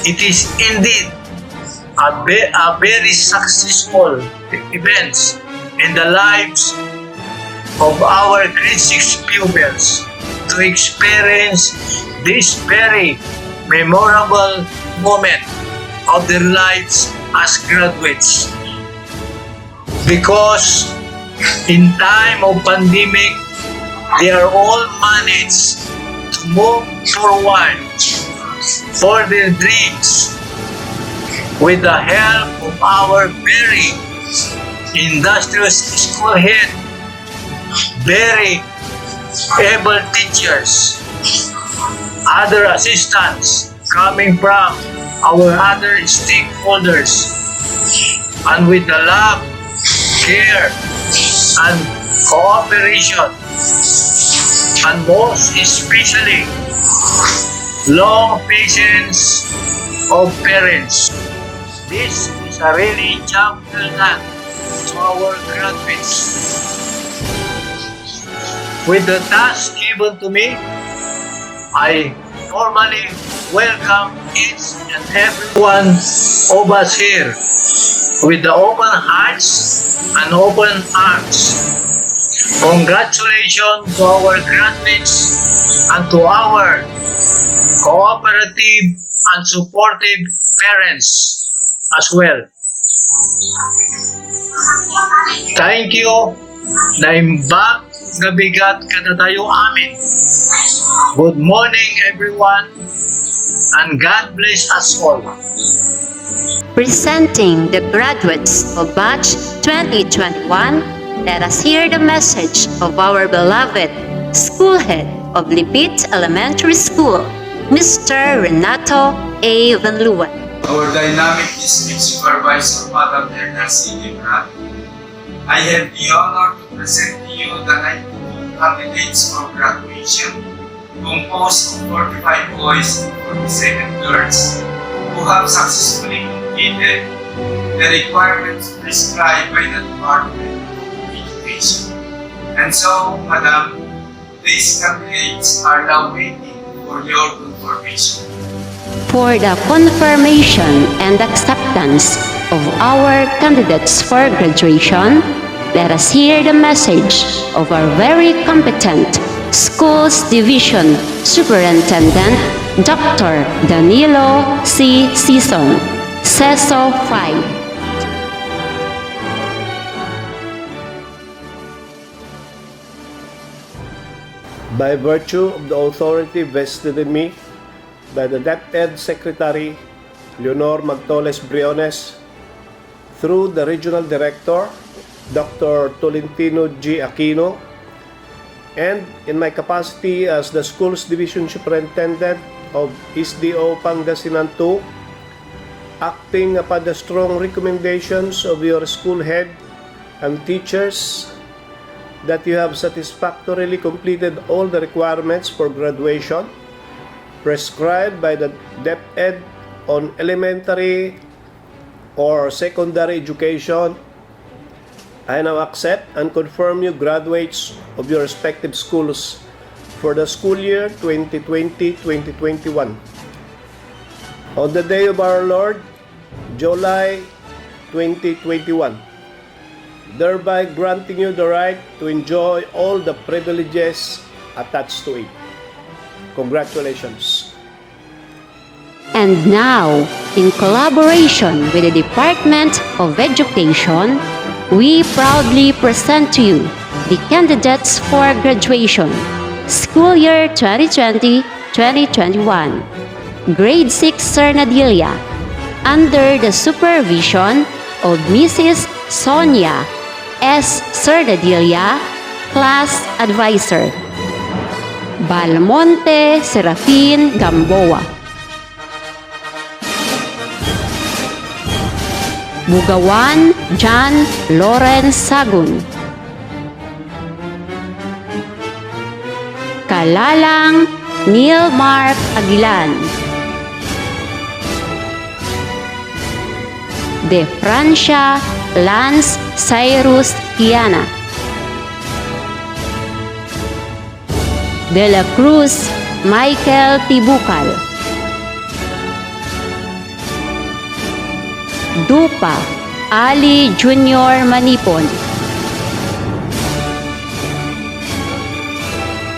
It is indeed a very successful event in the lives of our grade 6 pupils to experience this very memorable moment of their lives as graduates. Because in time of pandemic, they are all managed to move forward for their dreams with the help of our very industrious school head, very able teachers, other assistants coming from our other stakeholders, and with the love, care, and cooperation, and most especially long patience of parents. This is a really champion act to our graduates. With the task given to me, I formally welcome each and every one of us here with the open hearts and open arms. Congratulations to our graduates and to our cooperative and supportive parents as well. Thank you. Naimbag nga bigat kada tayo amin. Good morning everyone and God bless us all. Presenting the graduates of Batch 2021, let us hear the message of our beloved school head of Lipit Elementary School, Mr. Renato A. Vanluan. Our dynamic district supervisor, Madam Erna Sinibran, I have the honor to present to you the 92 candidates for graduation, composed of 45 boys and 47 girls, who have successfully completed the requirements prescribed by the Department of Education. And so, Madam, these candidates are now waiting for your confirmation. For the confirmation and acceptance of our candidates for graduation, let us hear the message of our very competent Schools Division Superintendent, Dr. Danilo C. Sison, CESO 5. By virtue of the authority vested in me by the DepEd Secretary Leonor Magtoles Briones, through the Regional Director, Dr. Tolentino G. Aquino, and in my capacity as the Schools Division Superintendent of SDO Pangasinan 2, acting upon the strong recommendations of your school head and teachers that you have satisfactorily completed all the requirements for graduation prescribed by the DepEd on elementary or secondary education, I now accept and confirm you graduates of your respective schools for the school year 2020-2021. On the day of our Lord, July 2021, thereby granting you the right to enjoy all the privileges attached to it. Congratulations. And now, in collaboration with the Department of Education, we proudly present to you the candidates for graduation, school year 2020-2021. Grade 6 Cernadilia, under the supervision of Mrs. Sonia S. Cernadilia, Class Advisor. Balmonte Serafin Gamboa. Bugawan John Lawrence Sagun. Kalalang Neil Mark Aguilan. De Francia Lance Cyrus Kiana. De la Cruz Michael Tibukal. Dupa Ali Junior Manipon.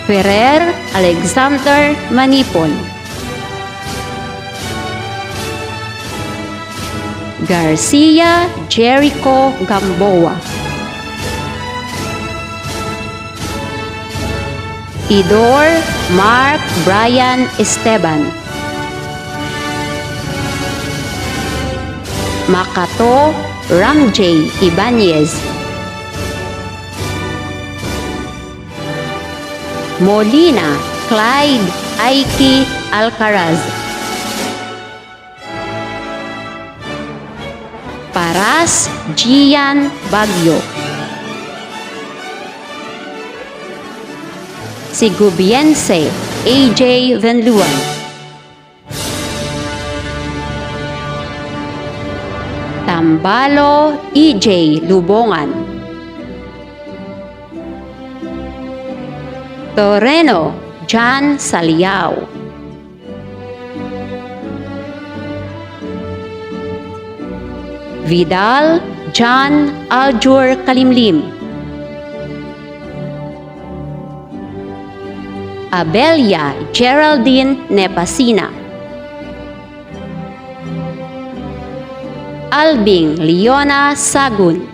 Ferrer Alexander Manipon. Garcia Jericho Gamboa. Idor Mark Brian Esteban. Makato Ramjay Ibanez. Molina Clyde Aiki Alcaraz. Paras Gian Bagyo. Sigubiense AJ Venluan. Tambalo EJ Lubongan. Toreno John Saliao. Vidal John Aljur Kalimlim. Abelia Geraldine Nepasina. Albing Leona Sagun.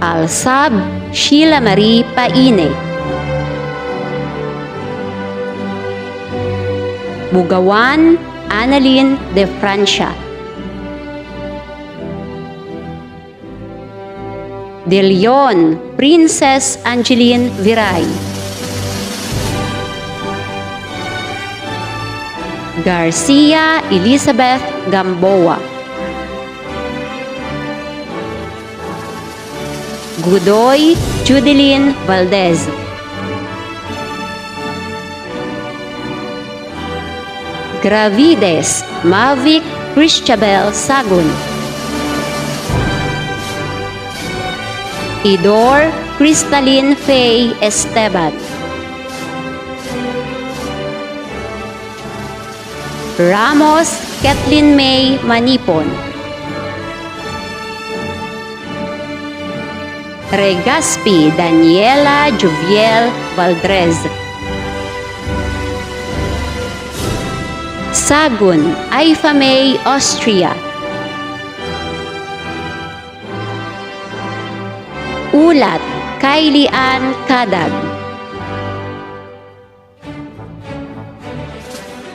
Alsab Sheila Marie Paine. Bugawan Annalyn de Francia. De Leon Princess Angeline Viray. Garcia Elizabeth Gamboa. Gudoy Judeline Valdez. Gravides Mavic Christabel Sagun. Idor Crystalline Faye Esteban. Ramos Kathleen May Manipon. Regaspi Daniela Juviel Valdrez. Sagun Aifa May Austria. Ulat Kylie Ann Kadag.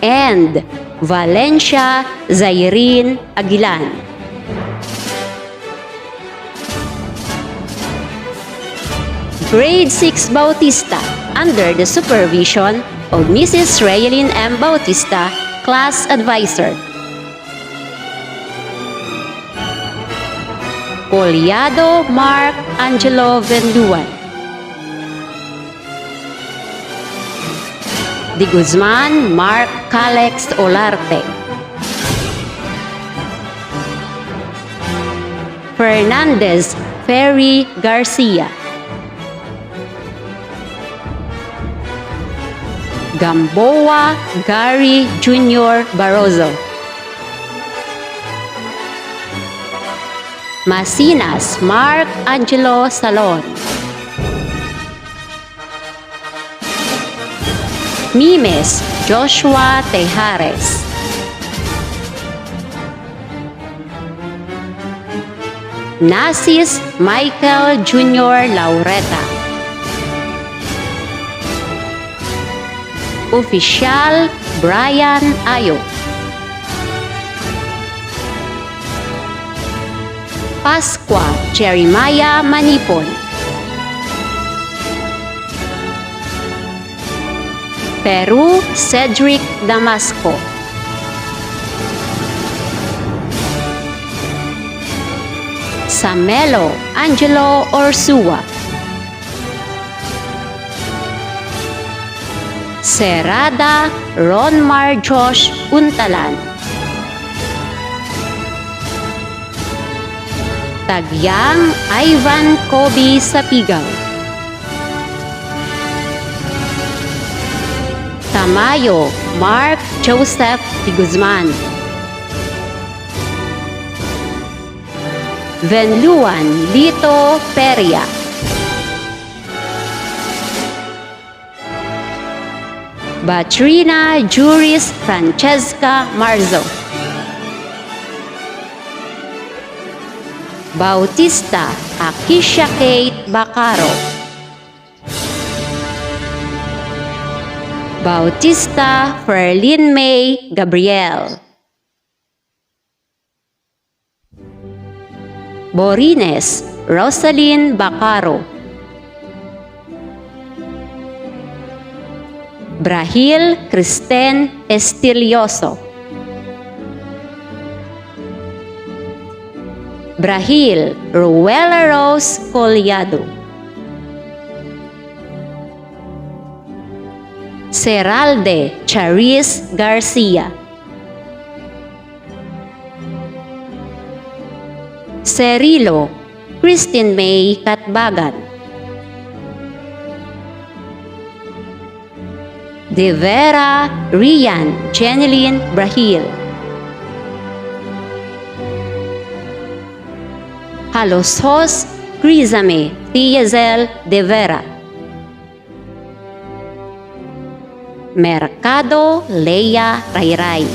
And Valencia Zairine Aguilan. Grade 6 Bautista, under the supervision of Mrs. Raylene M. Bautista, Class Advisor. Collado Mark Angelo Venduan. De Guzman Mark Calex Olarte. Fernandez Ferry Garcia. Gamboa Gary Jr. Barroso. Masinas Mark Angelo Salon. Mimes Joshua Tejares. Nasis Michael Jr. Laureta. Oficial Brian Ayo. Pascua Jeremiah Manipon. Peru Cedric Damasco. Samelo Angelo Orsua. Serada Ronmar Josh Untalan. Tagyang Ivan Kobe Sapigaw. Tamayo Mark Joseph de Guzman. Venluan Lito Peria. Batrina Juris Francesca Marzo. Bautista Akisha Kate Bacaro. Bautista Ferlin May Gabriel. Borines Rosalyn Bacaro. Brahil Kristen Estilioso. Brahil Ruela Rose Collado. Seralde Charis Garcia. Cerilo Christine May Katbagan. De Vera Rian Jeneline Brahil. Halosos Crisame Tiazel De Vera. Mercado Leia Rayray.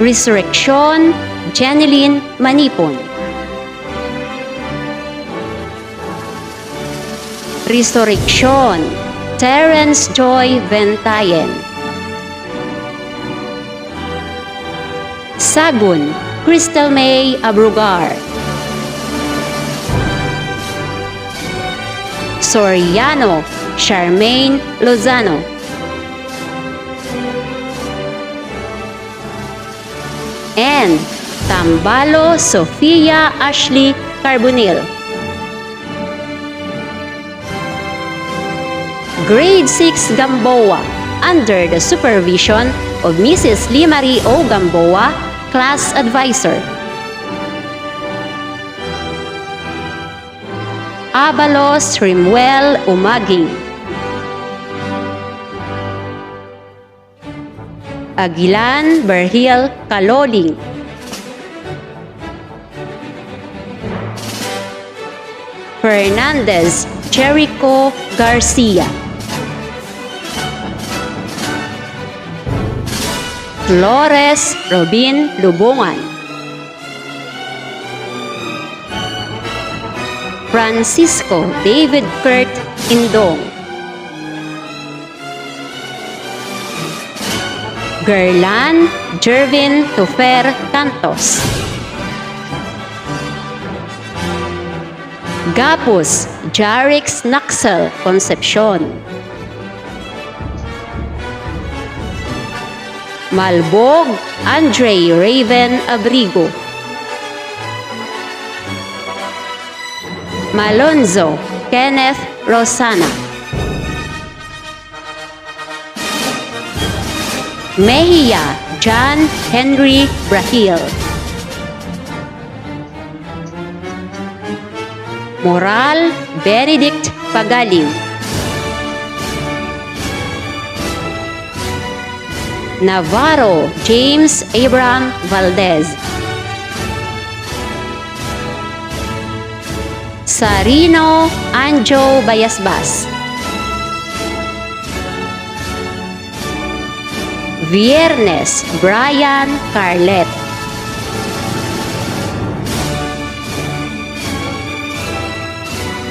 Resurrection Jeneline Manipon. Resurrection Terence Joy Ventayen. Sagun Crystal May Abrugar. Soriano Charmaine Lozano. And Tambalo Sofia Ashley Carbonil. Grade 6 Gamboa, under the supervision of Mrs. Limari O. Gamboa, Class Advisor. Abalos Rimuel Umaging. Aguilan Berhil Kaloling. Fernandez Jericho Garcia. Flores Robin Lubongan. Francisco David Kurt Indong. Gerlan Jervin Tufer Cantos. Gapus Jarix Naxel Concepcion. Malbog Andre Raven Abrigo. Malonzo Kenneth Rosana. Mejia John Henry Brahil. Moral Benedict Pagaling. Navarro James Abraham Valdez. Sarino Anjo Bayasbas. Viernes Brian Carlet.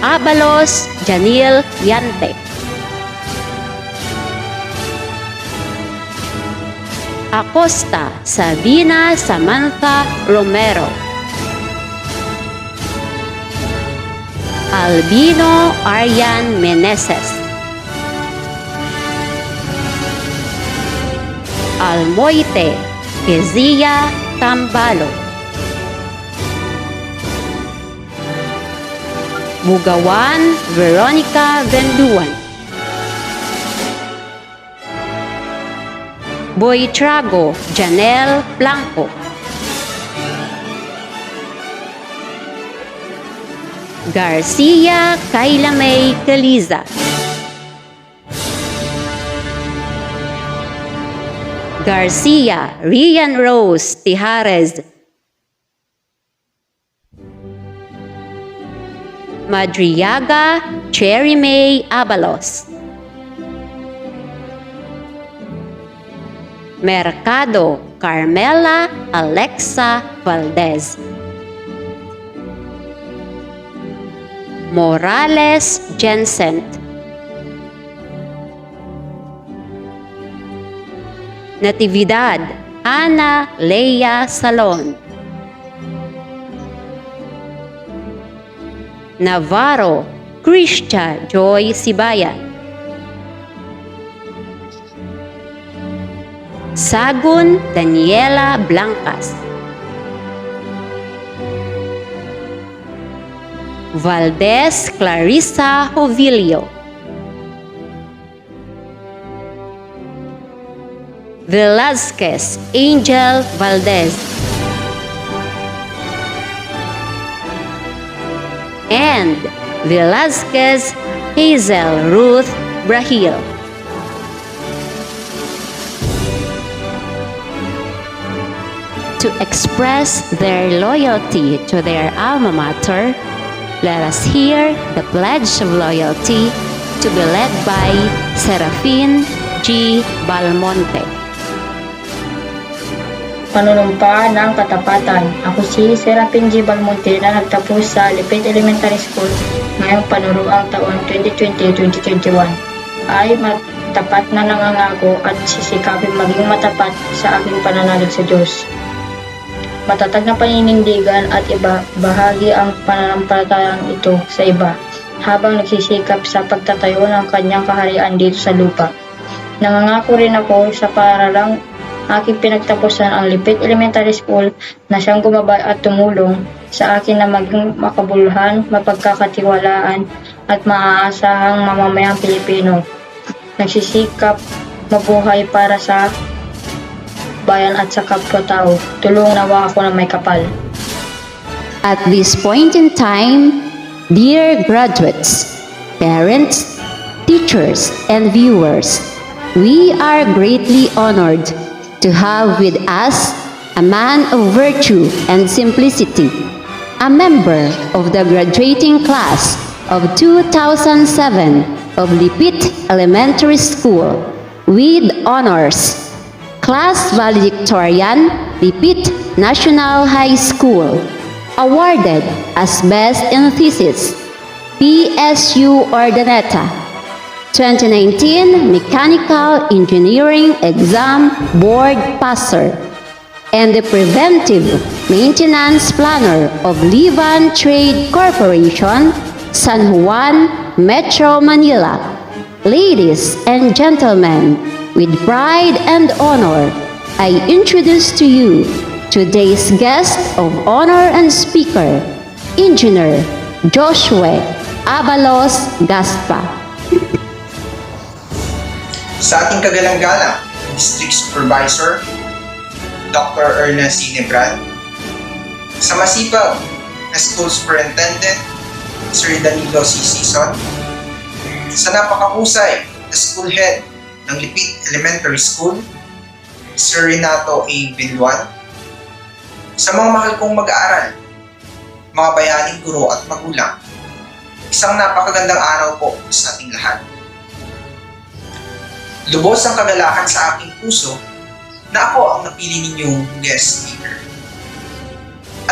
Abalos Janil Yante. Acosta Sabina Samantha Romero. Albino Aryan Meneses. Almoite Kezia Tambalo. Bugawan Veronica Venduan. Boitrago Janelle Blanco. Garcia Kayla May Caliza. Garcia Rian Rose Tijarez. Madriaga Cherry May Abalos. Mercado Carmela Alexa Valdez. Morales Jensen. Natividad Ana Leia Salon. Navarro Kristia Joy Sibayan. Sagun Daniela Blancas. Valdez Clarissa Jovilio. Velazquez Angel Valdez. And Velazquez Hazel Ruth Brahil. To express their loyalty to their alma mater, let us hear the Pledge of Loyalty to be led by Serafin G. Balmonte. Panunumpa ng Katapatan. Ako si Serafin G. Balmonte na nagtapos sa Lipit Elementary School ngayong panuruang taon 2020-2021. Ay matapat na nangangako at sisikapin maging matapat sa aking pananalig sa Diyos. Matatag na paninindigan at iba, bahagi ang pananampalatayang ito sa iba habang nagsisikap sa pagtatayo ng kanyang kaharian dito sa lupa. Nangangako rin ako sa paralang aking pinagtapusan ang Lipit Elementary School na siyang gumabay at tumulong sa akin na maging makabuluhan, mapagkakatiwalaan at maaasahang mamamayang Pilipino. Nagsisikap mabuhay para sa bayan at sa kapwa-tao. Tulong nawa ako na may kapal. At this point in time, dear graduates, parents, teachers, and viewers, we are greatly honored to have with us a man of virtue and simplicity, a member of the graduating class of 2007 of Lipit Elementary School with honors, Class Valedictorian, Lipit National High School, awarded as Best in Thesis, PSU Ordaneta, 2019 Mechanical Engineering Exam Board Passer, and the Preventive Maintenance Planner of Livan Trade Corporation, San Juan, Metro Manila. Ladies and gentlemen, with pride and honor, I introduce to you today's guest of honor and speaker, Engineer Joshua Abalos Gaspa. Sa ating kagalang-galang District Supervisor, Dr. Erna Sinebran, sa masipag na School Superintendent, Sir Danilo C. Sison, sa napakahusay na School Head ng Lipit Elementary School, Sir Renato A. Villuan, sa mga mahal kong mag-aaral, mga bayaning guro at magulang, isang napakagandang araw po sa ating lahat. Lubos ang kagalakan sa aking puso na ako ang napili ninyong guest speaker.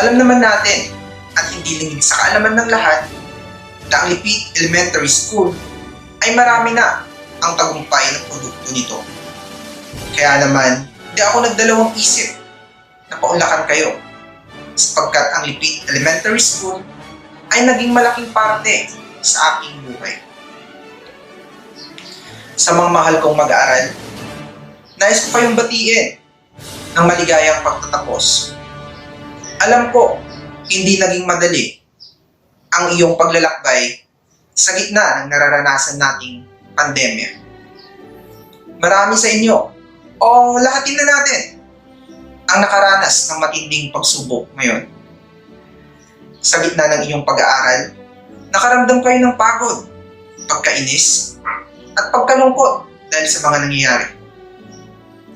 Alam naman natin at hindi lingid sa kaalaman ng lahat na ang Lipit Elementary School ay marami na ang tagumpay ng produkto nito. Kaya naman, di ako nagdalawang isip na paunlakan kayo sapagkat ang Lipit Elementary School ay naging malaking parte sa aking buhay. Sa mga mahal kong mag-aaral, nais ko kayong batiin ng maligayang pagtatapos. Alam ko, hindi naging madali ang iyong paglalakbay sa gitna ng nararanasan nating pandemya. Marami sa inyo, o lahatin na natin, ang nakaranas ng matinding pagsubok ngayon. Sa gitna ng iyong pag-aaral, nakaramdam kayo ng pagod, pagkainis, at pagkalungkot dahil sa mga nangyayari.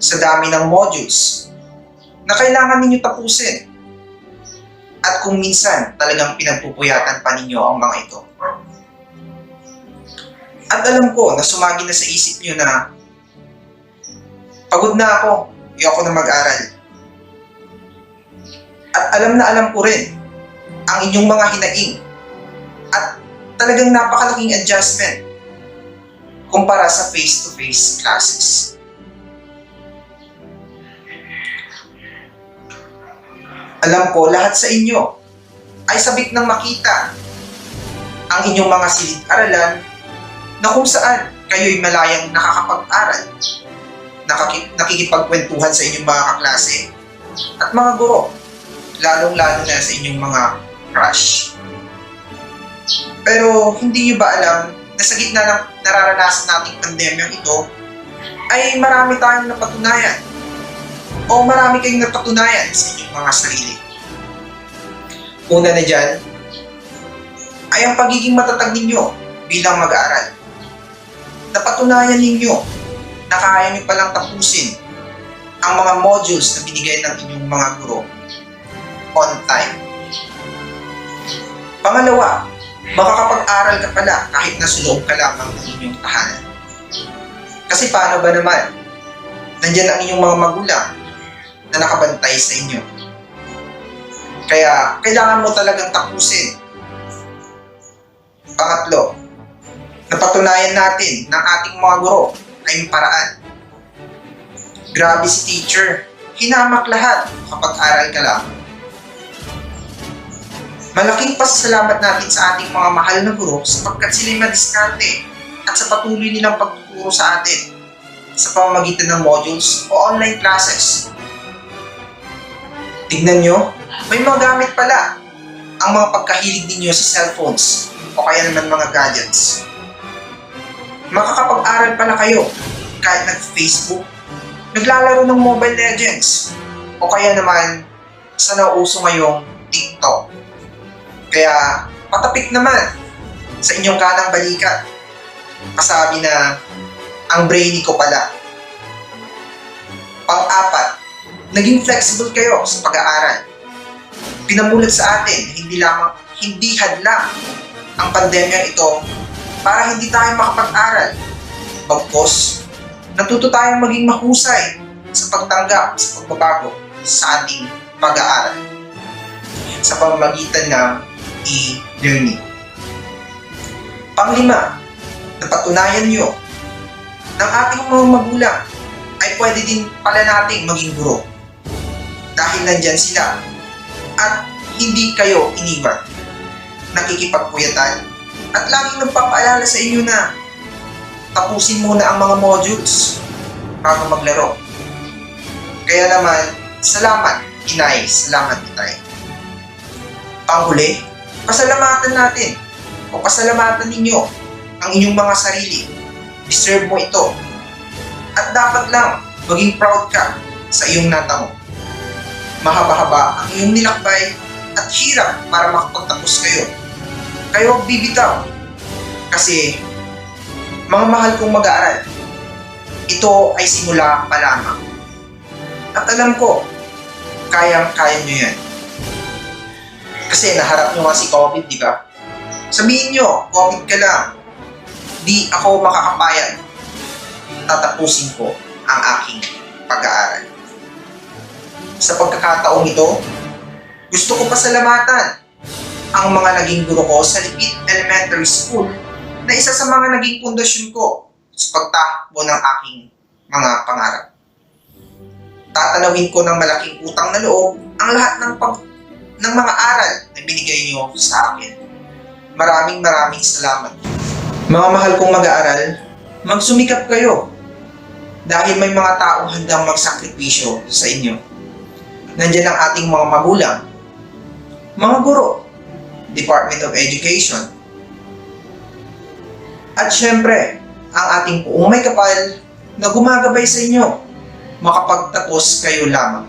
Sa dami ng modules na kailangan ninyo tapusin at kung minsan talagang pinagpupuyatan pa ninyo ang mga ito. At alam ko na sumagi na sa isip nyo na pagod na ako, ayoko na mag-aral. At alam na alam ko rin ang inyong mga hinaing at talagang napakalaking adjustment kumpara sa face-to-face classes. Alam ko lahat sa inyo ay sabik ng makita ang inyong mga silid-aralan na kung saan kayo'y malayang nakakapag-aral, nakikipagkwentuhan sa inyong mga kaklase at mga guro, lalong-lalo na sa inyong mga crush. Pero hindi nyo ba alam na sa gitna ng nararanasan nating pandemyang ito, ay marami tayong napatunayan o marami kayong napatunayan sa inyong mga sarili. Una na dyan, ay ang pagiging matatag ninyo bilang mag-aaral. Napatunayan ninyo na kaya nyo palang tapusin ang mga modules na binigay ng inyong mga guro on time. Pangalawa, makakapag-aral ka pala kahit nasa loob ka lamang ng inyong tahanan. Kasi paano ba naman? Nandyan ang inyong mga magulang na nakabantay sa inyo. Kaya kailangan mo talagang tapusin. Pangatlo, napatunayan natin ng ating mga guro ay may paraan. Grabe si teacher, hinamak lahat kapag aral ka lang. Malaking pasasalamat natin sa ating mga mahal na guro sapagkat sila'y madiskarte at sa patuloy nilang pagtuturo sa atin sa pamamagitan ng modules o online classes. Tignan nyo, may mga gamit pala ang mga pagkahilig ninyo sa cellphones o kaya naman mga gadgets. Makakapag-aral pala kayo kahit nag-Facebook, naglalaro ng Mobile Legends o kaya naman sa nauso ngayong TikTok. Kaya patapik naman sa inyong kanang balikat. Kasabi na ang brainy ko pala. Pang-apat, naging flexible kayo sa pag-aaral. Pinamulat sa atin hindi hadlang ang pandemya ito para hindi tayo makapag-aral. Bagkus, natuto tayong maging mahusay sa pagtanggap sa pagbabago sa ating pag-aaral sa pamamagitan ng e-learning. Panglima, Napatunayan nyo ng ating mga magulang ay pwede din pala nating maging guro. Dahil nandyan sila at hindi kayo iniwan. Nakikipagpuyatan at laging nagpapaalala sa inyo na tapusin muna ang mga modules bago maglaro. Kaya naman, salamat inay, salamat itay. Panghuli, pasalamatan natin o pasalamatan ninyo ang inyong mga sarili. Deserve mo ito. At dapat lang maging proud ka sa iyong natamo. Mahaba-haba ang iyong nilakbay at hirap para makapagtapos kayo. Kayo ang bibitaw. Kasi, mga mahal kong mag-aaral, ito ay simula pa lamang. At alam ko, kayang-kaya nyo yan. Kasi naharap nyo nga si COVID, di ba? Sabihin nyo, COVID ka lang. Di ako makakapayag. Tatapusin ko ang aking pag-aaral. Sa pagkakataong ito, gusto ko pasalamatan ang mga naging guro ko sa Lipit Elementary School na isa sa mga naging pundasyon ko sa pagtakbo ng aking mga pangarap. Tatanawin ko ng malaking utang na loob ang lahat ng mga aral na binigay niyo sa akin. Maraming salamat. Mga mahal kong mag-aaral, magsumikap kayo dahil may mga taong handang magsakripisyo sa inyo. Nandiyan ang ating mga magulang, mga guro, Department of Education, at syempre, ang ating puong may kapal na gumagabay sa inyo makapagtapos kayo lamang.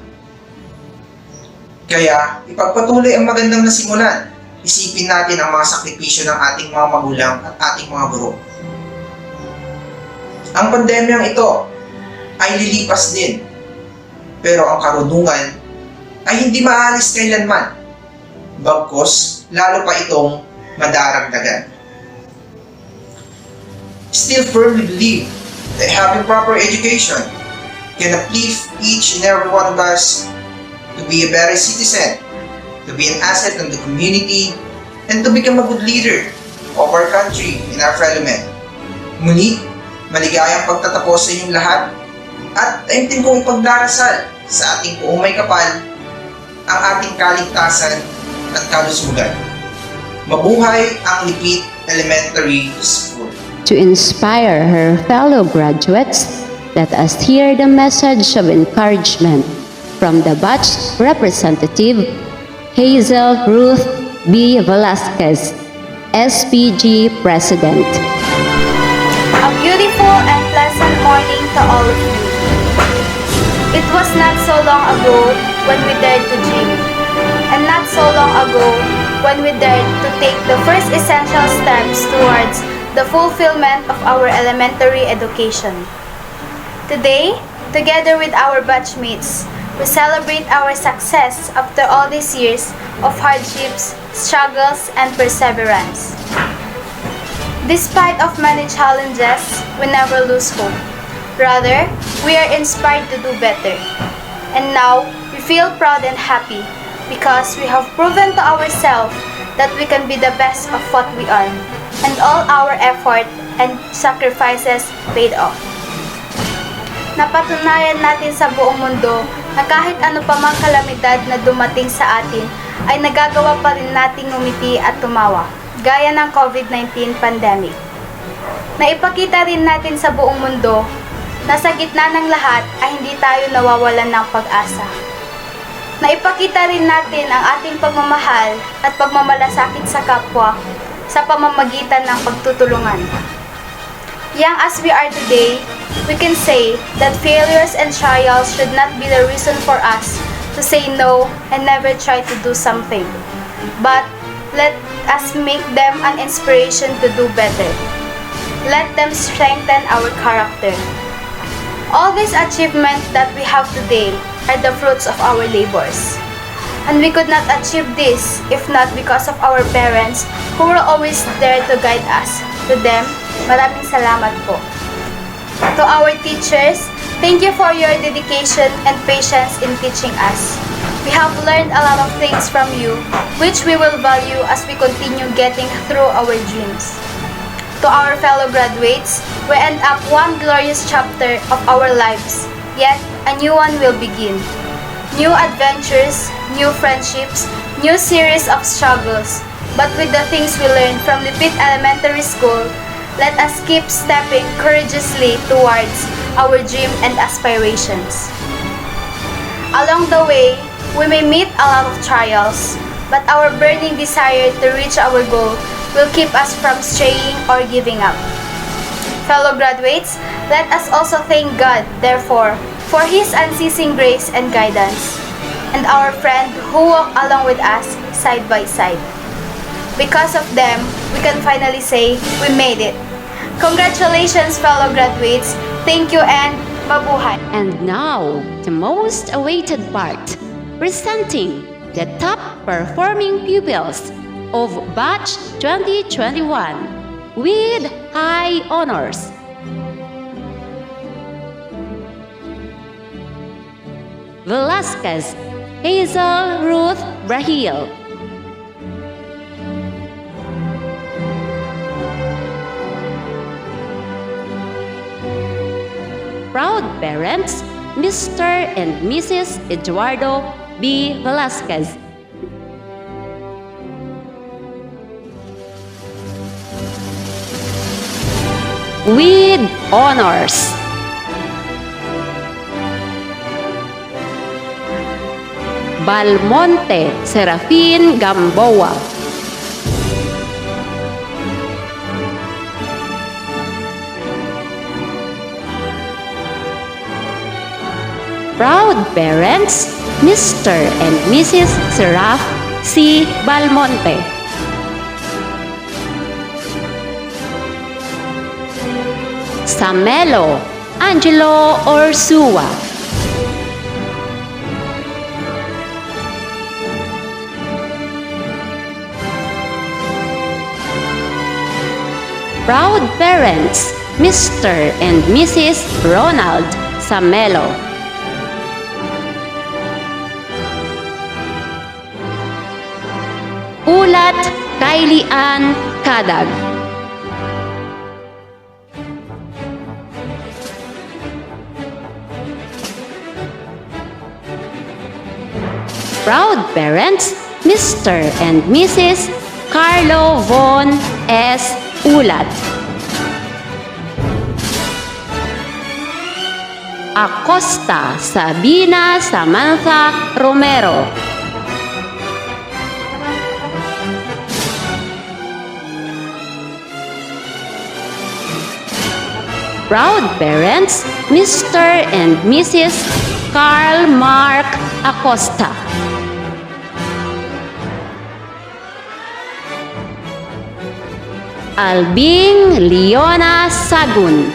Kaya, ipagpatuloy ang magandang nasimulan. Isipin natin ang mga sakripisyo ng ating mga magulang at ating mga guro. Ang pandemyang ito ay lilipas din. Pero ang karunungan ay hindi maalis kailanman. Bagkus, lalo pa itong madaragdagan. Still firmly believe that having proper education can uplift each and every one of us to be a better citizen, to be an asset in the community, and to become a good leader of our country and our fellow men. Muli, maligayang pagtatapos sa inyong lahat at taimtim kong ipagdarasal sa ating puong may kapal ang ating kaligtasan at kalusugan. Mabuhay ang Lipit Elementary School. To inspire her fellow graduates, let us hear the message of encouragement from the batch representative, Hazel Ruth B. Velasquez, SPG President. A beautiful and pleasant morning to all of you. It was not so long ago when we dared to dream, and not so long ago when we dared to take the first essential steps towards the fulfillment of our elementary education. Today, together with our batchmates, we celebrate our success after all these years of hardships, struggles, and perseverance. Despite of many challenges, we never lose hope. Rather, we are inspired to do better. And now, we feel proud and happy because we have proven to ourselves that we can be the best of what we are, and all our effort and sacrifices paid off. Napatunayan natin sa buong mundo na kahit ano pa mang kalamidad na dumating sa atin ay nagagawa pa rin nating ngumiti at tumawa, gaya ng COVID-19 pandemic. Naipakita rin natin sa buong mundo na sa gitna ng lahat ay hindi tayo nawawalan ng pag-asa. Naipakita rin natin ang ating pagmamahal at pagmamalasakit sa kapwa sa pamamagitan ng pagtutulungan. Young as we are today, we can say that failures and trials should not be the reason for us to say no and never try to do something. But let us make them an inspiration to do better. Let them strengthen our character. All these achievements that we have today are the fruits of our labors. And we could not achieve this if not because of our parents who were always there to guide us. To them, maraming salamat po. To our teachers, thank you for your dedication and patience in teaching us. We have learned a lot of things from you, which we will value as we continue getting through our dreams. To our fellow graduates, we end up one glorious chapter of our lives, yet a new one will begin. New adventures, new friendships, new series of struggles. But with the things we learned from Lipit Elementary School, let us keep stepping courageously towards our dream and aspirations. Along the way, we may meet a lot of trials, but our burning desire to reach our goal will keep us from straying or giving up. Fellow graduates, let us also thank God, therefore, for His unceasing grace and guidance, and our friend who walked along with us side by side. Because of them, we can finally say we made it. Congratulations, fellow graduates. Thank you and mabuhay. And now, the most awaited part, presenting the top performing pupils of Batch 2021 with high honors. Velasquez Hazel Ruth Brahil. Proud parents, Mr. and Mrs. Eduardo B. Velasquez. With honors. Balmonte Serafin Gamboa. Proud parents, Mr. and Mrs. Seraph C. Balmonte. Samelo Angelo Orsua. Proud parents, Mr. and Mrs. Ronald Samelo. Ulat Kylie Ann Kadag. Proud parents, Mr. and Mrs. Carlo Von S. Ulat. Acosta Sabina Samantha Romero. Proud parents, Mr. and Mrs. Carl Mark Acosta. Albing Leona Sagun.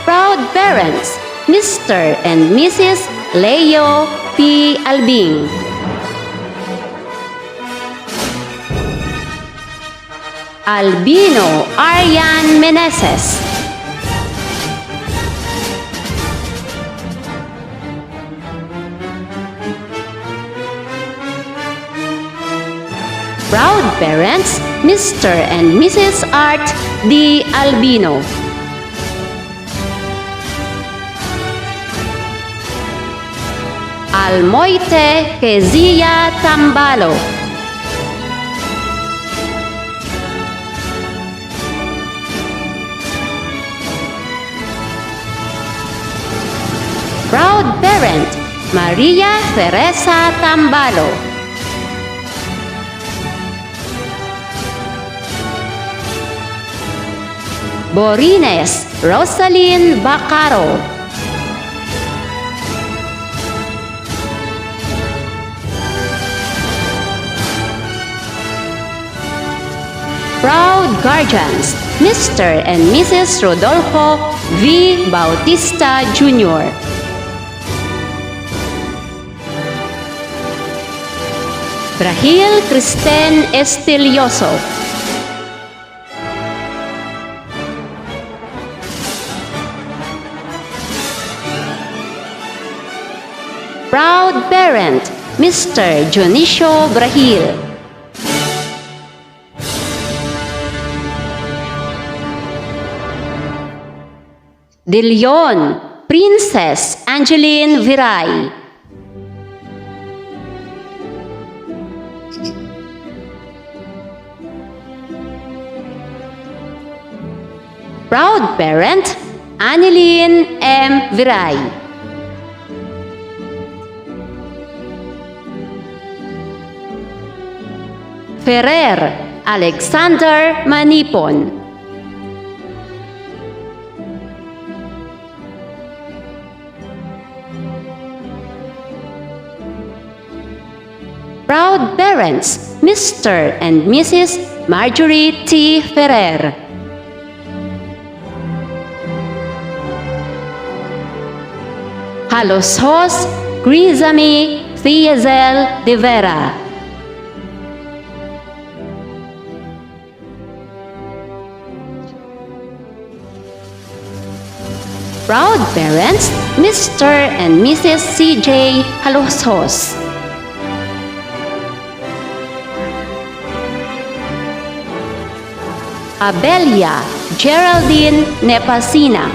Proud parents, Mr. and Mrs. Leo P. Albing. Albino Aryan Meneses. Proud parents, Mr. and Mrs. Art D. Albino. Almoite Kezia Tambalo. Proud parent, Maria Teresa Tambalo. Borines Rosalyn Bacaro. Proud guardians, Mr. and Mrs. Rodolfo V. Bautista Jr. Brahil Kristen Estilioso. Proud parent, Mr. Jonicio Brahil. De Leon, Princess Angeline Viray. Proud parent, Annalyn M. Viray. Ferrer, Alexander Manipon. Proud parents, Mr. and Mrs. Marjorie T. Ferrer. Haloshos Grizami Thiezel de Vera. Proud parents, Mr. and Mrs. C.J. Haloshos. Abelia Geraldine Nepasina.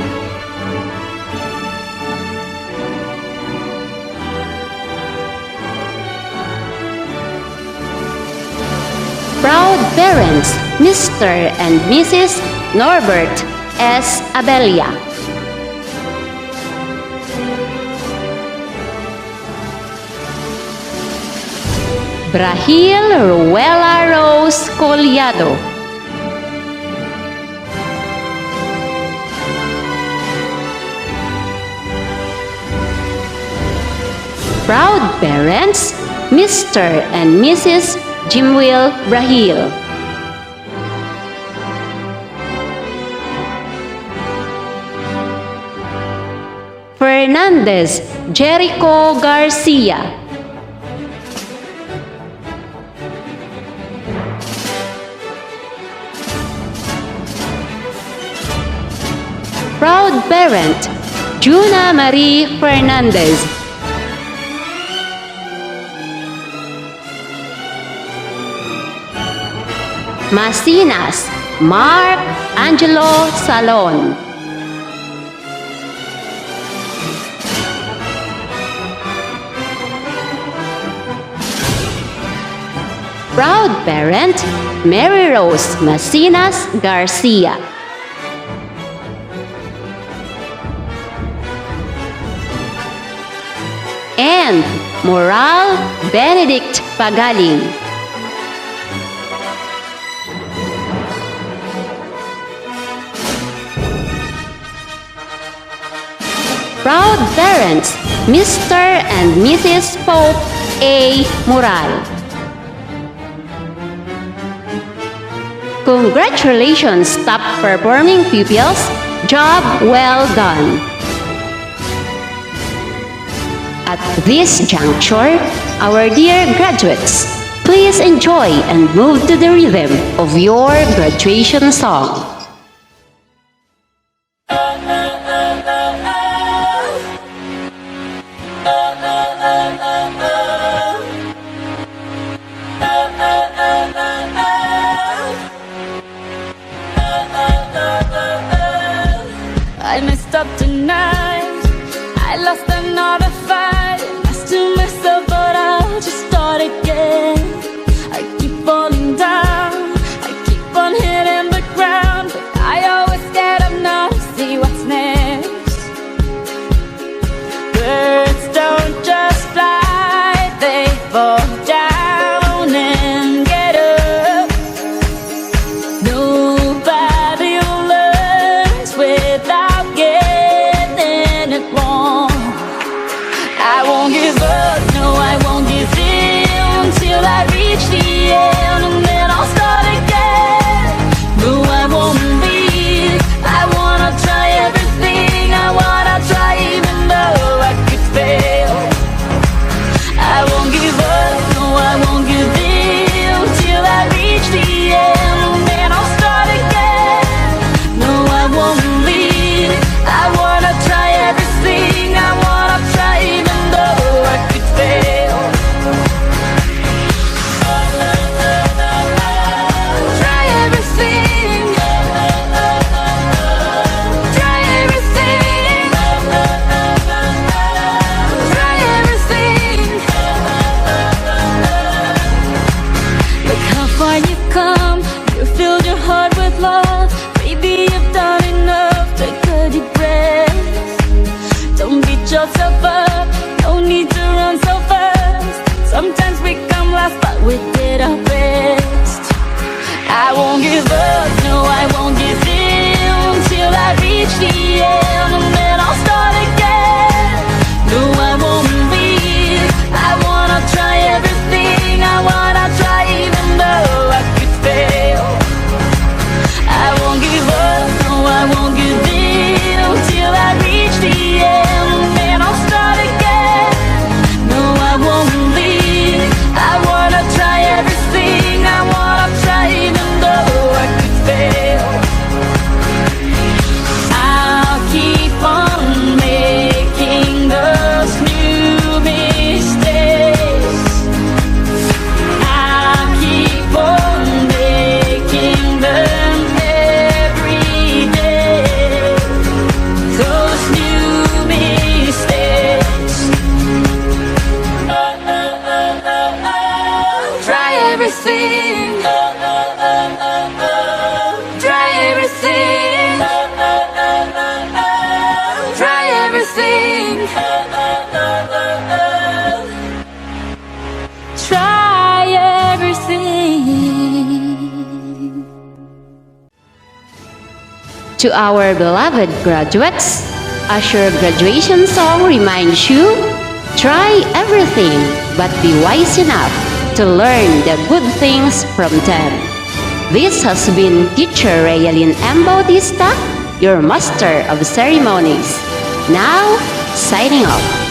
Proud parents, Mr. and Mrs. Norbert S. Abelia. Brahil Ruela Rose Collado. Proud parents, Mr. and Mrs. Jimwil Brahil. Fernandez Jericho Garcia. Proud parent, Juna Marie Fernandez. Masinas Mark Angelo Salon. Proud parent, Mary Rose Masinas Garcia. And Moral Benedict Pagaling. Proud parents, Mr. and Mrs. Pope A. Moral. Congratulations, top performing pupils. Job well done. At this juncture, our dear graduates, please enjoy and move to the rhythm of your graduation song. I messed up tonight. I lost another fight. Lost to myself, but I'll just start again. I keep falling down. I keep on hitting the ground, but I always get up now to see what's next. Birds don't just fly, they fall down and get up. Nobody learns without getting it wrong. we did our best. I won't give up, no, I won't give in till I reach the end, and then I'll start again. No, I won't leave. I wanna try everything. I wanna try even though I could fail. I won't give up, no, I won't give in till I reach the end, and then I'll start again. No, I won't leave. I wanna try everything. I wanna try even though I could fail. I'll keep on making those new mistakes. I'll keep on making them every day. Those new mistakes. Try everything. Try everything. Try everything. Try everything. To our beloved graduates, as your graduation song reminds you, try everything, but be wise enough to learn the good things from them. This has been Teacher Rayalyn M. Bautista, your Master of Ceremonies. Now, signing off.